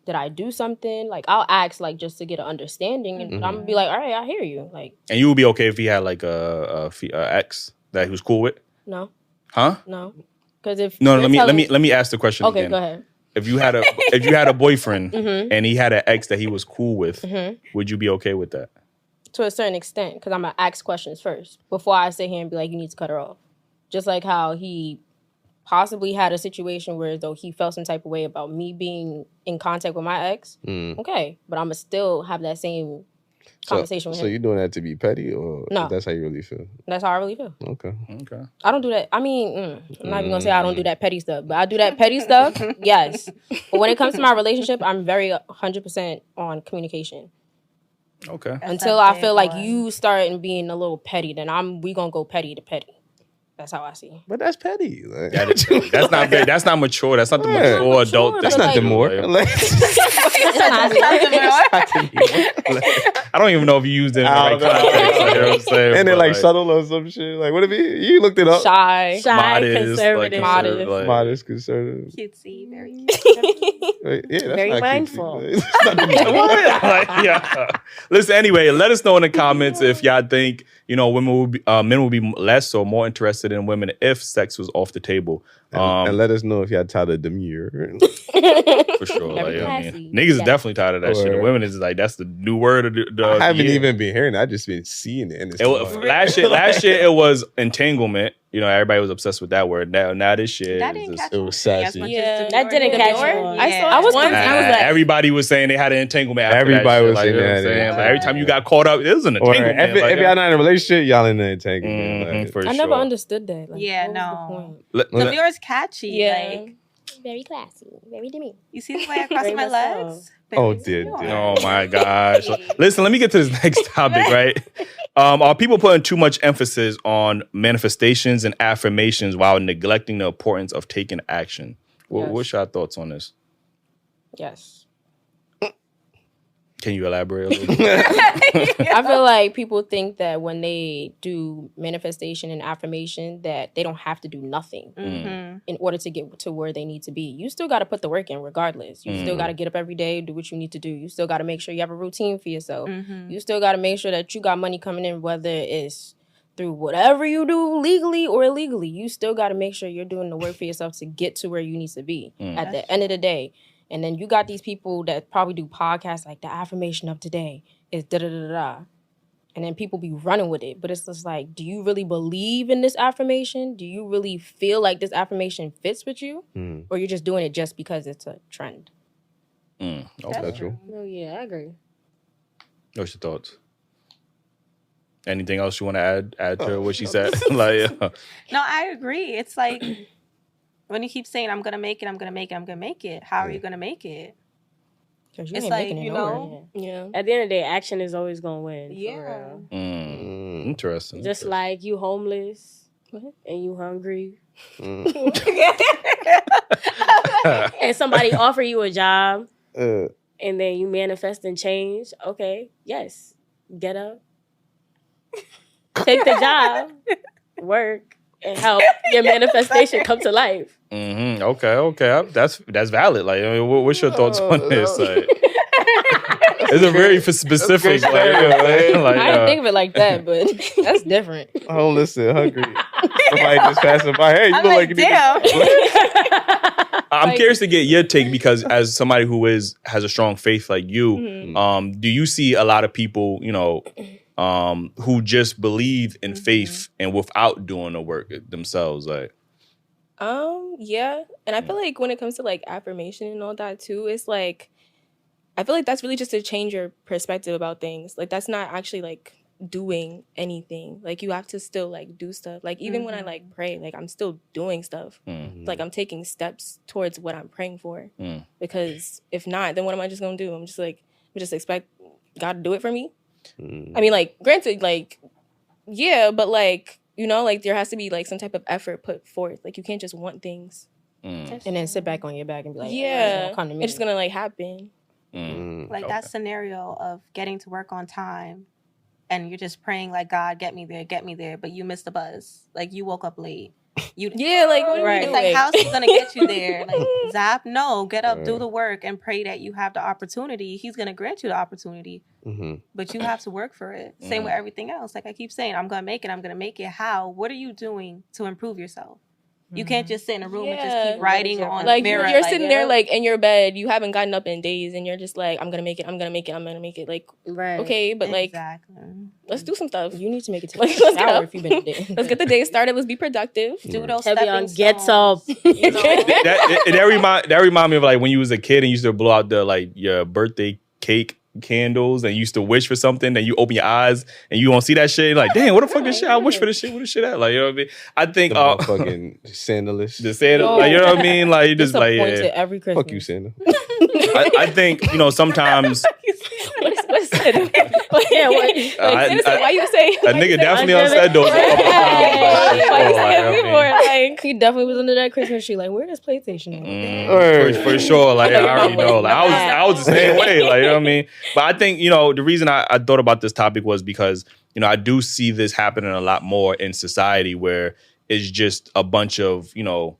did I do something? Like, I'll ask like just to get an understanding, and I'm gonna be like, all right, I hear you. Like, and you would be okay if he had like a ex that he was cool with? No. Huh? No. Because if no, let me ask the question again. Okay, go ahead. If you had a boyfriend and he had an ex that he was cool with, would you be okay with that? To a certain extent, because I'm gonna ask questions first before I sit here and be like, you need to cut her off. Just like how he possibly had a situation where though he felt some type of way about me being in contact with my ex. Okay, but I'm gonna still have that same conversation with him. So you doing that to be petty, or no? That's how you really feel. That's how I really feel. Okay. I don't do that. I mean, I'm not even gonna say I don't do that petty stuff, but I do that petty stuff. Yes, but when it comes to my relationship, I'm very 100% on communication. Okay. Until I feel like you start being a little petty, then we gonna go petty to petty. That's how I see. But that's petty. Like, that's not big. That's not mature. That's not the mature adult thing. That's not demure. I don't even know if you used it in the right context. You know what I'm saying? And then like subtle or some shit. Like, what if you looked it up? Shy, conservative. Modest, conservative. Cutesy, very cute. Yeah, that's very not mindful. Yeah. Listen, anyway, let us know in the comments if y'all think men would be less or more interested in women if sex was off the table. And let us know if y'all tired of demure. For sure. Like, niggas is definitely tired of that shit. The women is like, that's the new word of the I haven't even been hearing it. I just been seeing it. Last year it was entanglement. You know, everybody was obsessed with that word. Now this shit it was sassy. Yeah, that didn't catch on. I was like, everybody was saying they had an entanglement. After everybody was like, saying that. Like, every time you got caught up, it was an entanglement. If y'all not in a relationship, y'all in an entanglement. I never understood that. Like, no. Demure is catchy. Yeah. Like, very classy, very demure. You see the way I cross my legs? Oh, dear. Oh my gosh. Listen, let me get to this next topic, right? Are people putting too much emphasis on manifestations and affirmations while neglecting the importance of taking action? What's your thoughts on this? Yes. Can you elaborate a little bit? I feel like people think that when they do manifestation and affirmation that they don't have to do nothing in order to get to where they need to be. You still got to put the work in regardless. You still got to get up every day, do what you need to do. You still got to make sure you have a routine for yourself. You still got to make sure that you got money coming in, whether it's through whatever you do legally or illegally. You still got to make sure you're doing the work for yourself to get to where you need to be at the end of the day. And then you got these people that probably do podcasts like the affirmation of today is da-da-da-da-da. And then people be running with it. But it's just like, do you really believe in this affirmation? Do you really feel like this affirmation fits with you? Or you're just doing it just because it's a trend? That's true. Oh, yeah, I agree. What's your thoughts? Anything else you want to add to what she said? No, I agree. It's like, when you keep saying, I'm going to make it, I'm going to make it, I'm going to make it, how are you going to make it? It's like, you know. Yeah. At the end of the day, action is always going to win. Yeah. Interesting. Just like you homeless and you hungry. And somebody offer you a job and then you manifest and change. Okay, yes. Get up. Take the job. Work. And help your manifestation come to life. Okay. That's valid. Like, I mean, what's your thoughts on this? Like, it's a very specific. I didn't think of it like that, but that's different. Homeless and hungry. Somebody just passing by. Hey, you look like you damn. I'm curious to get your take because as somebody who has a strong faith like you, do you see a lot of people, you know, who just believe in faith and without doing the work themselves, like? Yeah. And I feel like when it comes to like affirmation and all that too, it's like, I feel like that's really just to change your perspective about things. Like that's not actually like doing anything. Like you have to still like do stuff. Like even when I like pray, like I'm still doing stuff. Like I'm taking steps towards what I'm praying for. Because if not, then what am I just gonna do? I'm just expect God to do it for me. I mean, like, granted, like, yeah, but, like, you know, like, there has to be, like, some type of effort put forth. Like, you can't just want things. And then sit back on your back and be like, yeah, it's just gonna, like, happen. Like, that scenario of getting to work on time and you're just praying, like, God, get me there, but you missed the bus. Like, you woke up late. It's like, how's he gonna get you there? Like, Zap, no, get up, do the work, and pray that you have the opportunity. He's gonna grant you the opportunity, but you have to work for it. Same with everything else. Like I keep saying, I'm gonna make it. How? What are you doing to improve yourself? You can't just sit in a room and just keep writing on like mirror. You're sitting there like in your bed, you haven't gotten up in days, and you're just like, I'm gonna make it. Like, okay, but like, let's do some stuff. You need to make it. Let's shower if you've been today. Let's get the day started. Let's be productive. Do those Heavy on stepping gets up. stones. You know? that remind me of like when you was a kid and you used to blow out the like your birthday cake candles and you used to wish for something, then you open your eyes and you won't see that shit. Like, damn, what the fuck this shit? I wish for this shit. Where the shit at? Like, you know what I mean? I think fucking sandalist. The sandal, like, you know what I mean? Like, you just like, yeah. Every Christmas. Fuck you, sandal. I think, you know, sometimes. What's it? Why you say? A nigga definitely unsaid those. He definitely was under that Christmas tree. Like, where does PlayStation at? For sure. Like, I already know. Like, I was the same way. Like, you know what I mean? But I think, you know, the reason I thought about this topic was because, you know, I do see this happening a lot more in society where it's just a bunch of, you know,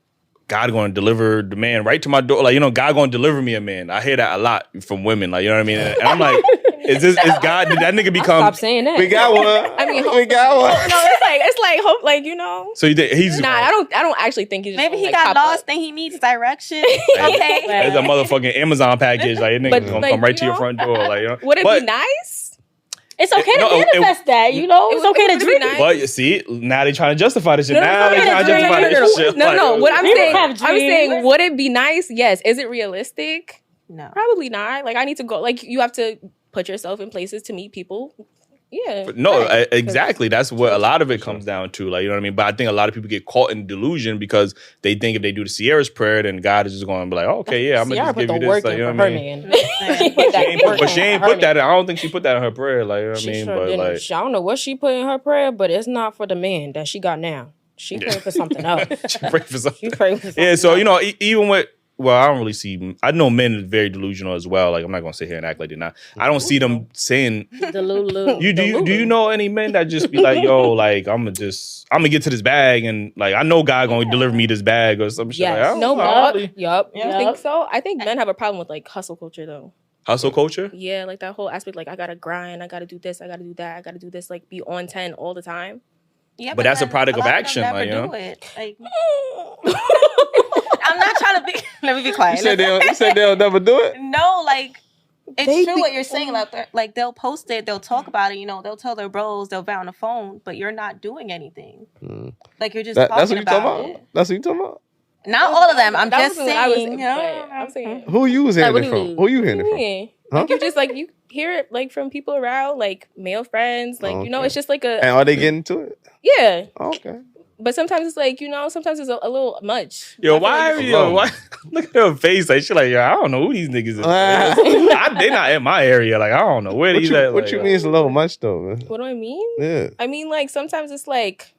God going to deliver the man right to my door. Like, you know, God going to deliver me a man. I hear that a lot from women. Like, you know what I mean? And I'm like, Is God? Did that nigga become? Stop saying that. We got one. I mean, we got one. No, it's like hope, like you know. So you think he's? Nah, I don't actually think he's. Maybe he like, got pop lost up. and he needs direction. Okay. It's a motherfucking Amazon package. Like, that nigga gonna like, come right you to your know, front door. Like, you know? Would it be nice? It's okay to manifest that, you know? It's okay to dream. Nice. But you see, now they trying to justify this shit. No, Now they trying to justify this shit. No. What I'm People saying, would it be nice? Yes. Is it realistic? No. Probably not. Like, I need to go. Like, you have to put yourself in places to meet people. Yeah. No, exactly. That's what a lot of it comes down to. Like, you know what I mean? But I think a lot of people get caught in delusion because they think if they do the Sierra's prayer, then God is just going to be like, okay, yeah, I'm going to just give you this. Like, you know what I mean? But she ain't put that in. I don't think she put that in her prayer. Like, you know what I mean? But like, I don't know what she put in her prayer, but it's not for the man that she got now. She prayed for something else. She prayed for something. Yeah, so, you know, even with, well, I don't really see, I know men are very delusional as well. Like, I'm not going to sit here and act like they're not. I don't see them saying, do you know any men that just be like, yo, like, I'm going to get to this bag and, like, I know God going to deliver me this bag or some shit. Yes. Like, Yup. You think so? I think men have a problem with, like, hustle culture, though. Hustle culture? Yeah, like that whole aspect, like, I got to grind, I got to do this, I got to do that, I got to do this, like, be on 10 all the time. Yeah, but that's a product of action. Like, you know? Like, I'm not trying to be. Let me be quiet. You said they'll never do it. No, like it's true what you're saying. Like they'll post it, they'll talk about it. You know, they'll tell their bros, they'll vow on the phone, but you're not doing anything. Like you're just talking that's what you about talking about. That's what you talking about. Not all of them. I'm That just wasn't what I was saying. I'm saying. Who you was hearing it from? Who you hearing it from? Yeah. Huh? Like you just like you hear it like from people around, like male friends, like you know, it's just like a. And are they getting to it? Yeah. Okay. But sometimes it's like, you know, sometimes it's a little much. Yo, why? Look at her face. Like, she like, yo, I don't know who these niggas is. They not in my area. Like, I don't know where these at. What you mean it's a little much, though, man? What do I mean? Yeah. I mean, like, sometimes it's like,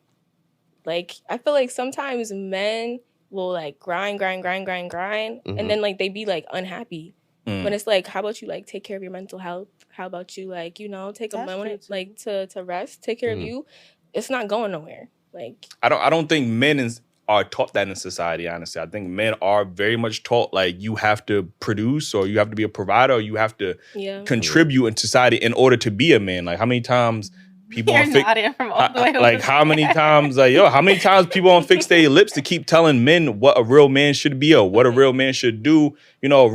I feel like sometimes men will, like, grind, Mm-hmm. and then, like, they be, like, unhappy. When it's like, how about you, like, take care of your mental health? How about you, like, you know, take a moment, like, to rest, take care of you? It's not going nowhere. Like, I don't think men are taught that in society, honestly. I think men are very much taught, like, you have to produce or you have to be a provider or you have to contribute in society in order to be a man. Like, how many times people how many times, like, how many times people on fix their lips to keep telling men what a real man should be or what a real man should do? You know,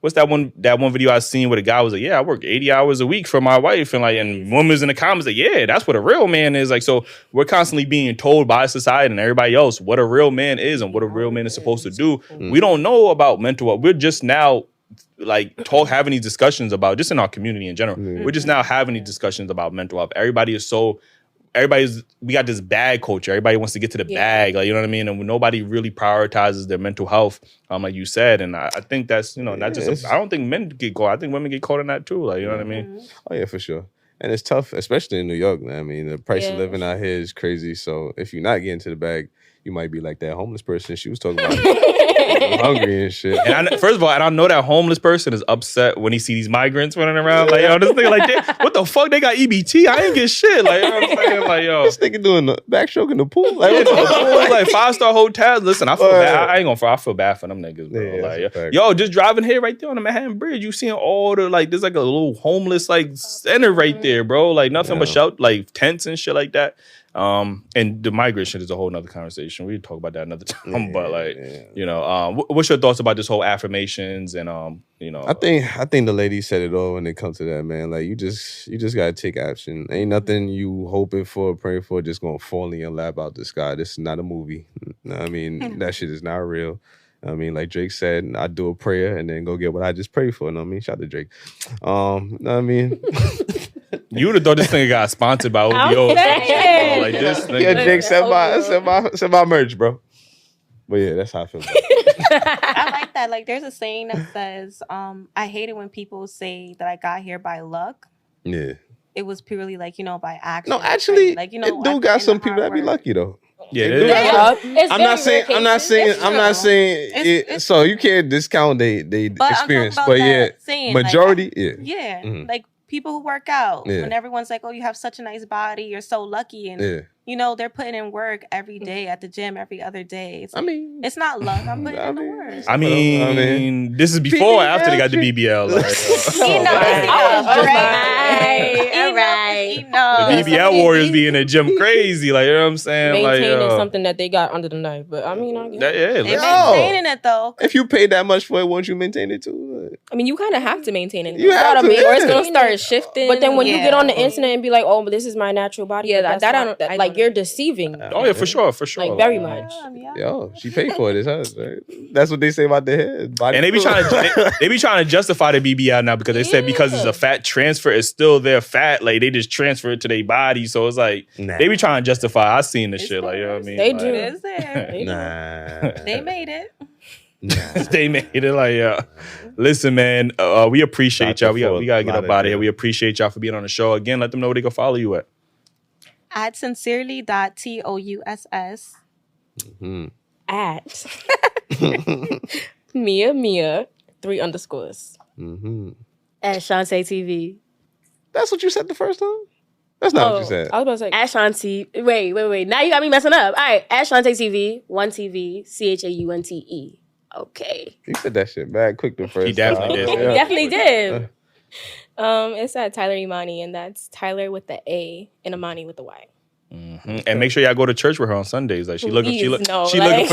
what's that one video I seen where the guy was like, yeah, I work 80 hours a week for my wife. And like, and women was in the comments like, yeah, that's what a real man is. Like, so we're constantly being told by society and everybody else what a real man is and what a real man is supposed to do. We don't know about mental health. We're just now like having these discussions about, just in our community in general, we're just now having these discussions about mental health. We got this bag culture. Everybody wants to get to the bag, like, you know what I mean? And nobody really prioritizes their mental health, like you said. And I think that's, you know, not just, I don't think men get caught. I think women get caught in that too. Like, you know what I mean? Oh yeah, for sure. And it's tough, especially in New York, man. I mean, the price of living out here is crazy. So if you're not getting to the bag, you might be like that homeless person she was talking about. Hungry and shit. And first of all, I know that homeless person is upset when he see these migrants running around. Like, yo, this nigga like, what the fuck? They got EBT? I ain't get shit. Like, you know what I'm saying? Like, yo. This nigga doing the backstroke in the pool. Like, what the fuck? Like 5-star hotels. Listen, I feel bad. I ain't gonna. I feel bad for them niggas, bro. Yeah, like, yo, just driving here right there on the Manhattan Bridge, you seeing all the, like, there's like a little homeless like center right there, bro. Like nothing but shelter, like tents and shit like that. And the migration is a whole nother conversation. We can talk about that another time. But like, you know, what's your thoughts about this whole affirmations and you know? I think the lady said it all when it comes to that, man. Like you just gotta take action. Ain't nothing you hoping for, praying for, just gonna fall in your lap out the sky. This is not a movie. I mean, that shit is not real. I mean, like Drake said, I do a prayer and then go get what I just prayed for. You know what I mean? Shout out to Drake. I mean. You would have thought this thing got sponsored by OVO. Like this thing. Yeah, Jake, send my merch, bro. But yeah, that's how I feel about it. I like that. Like, there's a saying that says, I hate it when people say that I got here by luck. Yeah. It was purely like, you know, by action. No, actually, like, you know, it do got some people that be lucky though. Yeah, I'm not saying it, so you can't discount they experience, but yeah, majority, like, yeah, like people who work out, when everyone's like, "Oh, you have such a nice body, you're so lucky," and they're putting in work every day at the gym, every other day. It's it's not luck. I'm putting in the work. I mean, this is before or after they got the BBL. Like, the BBL warriors be in the gym crazy. Like, you know what I'm saying? Maintaining something that they got under the knife. But I mean, I guess. They're maintaining it though. If you pay that much for it, won't you maintain it too? I mean, you kind of have to maintain it. You have to, or it's gonna start shifting. But then when you get on the internet and be like, "Oh, but this is my natural body," like you're deceiving. Oh yeah, for sure. Like very much. Yo, she paid for it. It's hers, right? That's what they say about the head. Body and they be trying to justify the BBL now because they said because it's a fat transfer, it's still their fat. Like they just transfer it to their body, so it's like they be trying to justify. I seen this shit. Like, you know what I mean? They like, do. It's there. They made it. They made it. Like, listen, man. We appreciate y'all. We gotta get up out of here. We appreciate y'all for being on the show again. Let them know where they can follow you at. At sincerely.touss. At Mia 3 underscores. At Shantae TV. That's what you said the first time? That's not what you said. I was about to say at Shantae. Wait. Now you got me messing up. All right. At Shantae TV, 1TV, CHAUNTE. Okay. You said that shit back quick the first He definitely time. did. He definitely did. It's at Tyler Imani, and that's Tyler with the A and Imani with the Y. Mm-hmm. And make sure y'all go to church with her on Sundays. Like she looking for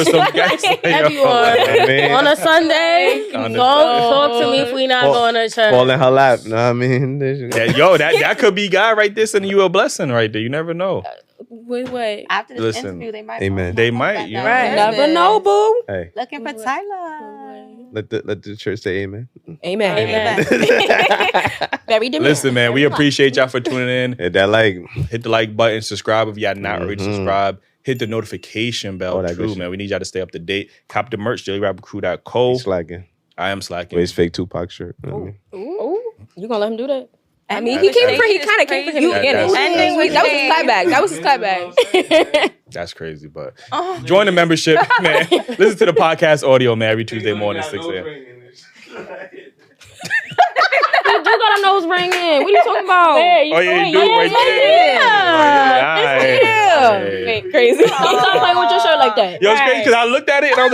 some guys. On a Sunday, don't talk to me if we not going to church. Fall in her lap. Know what I mean? That could be God right there sending you a blessing right there. You never know. With what? After this interview, they might. Amen. They might. You Right. Never know, boo. Hey, looking for Tyler. let the church say amen. Amen. Very demanding. Listen, man, we appreciate y'all for tuning in. Hit that like. Hit the like button. Subscribe if y'all not already subscribed. Hit the notification bell. True, man. We need y'all to stay up to date. Cop the merch. Dailyrapupcrew.co. Slacking. I am slacking. With his fake Tupac shirt. You know what I mean? Ooh. You gonna let him do that? I mean, he kind of came for him. That was his clapback. That's crazy, but join the membership, man. Listen to the podcast audio, man, every Tuesday morning, 6 a.m. You do got a nose ring in. What are you talking about? You do right there. Wait, crazy. Don't stop playing with your shirt like that. Yo, it's crazy because I looked at it and I was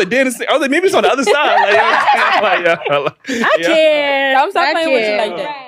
like, maybe it's on the other side. I can't. Stop playing with you like that.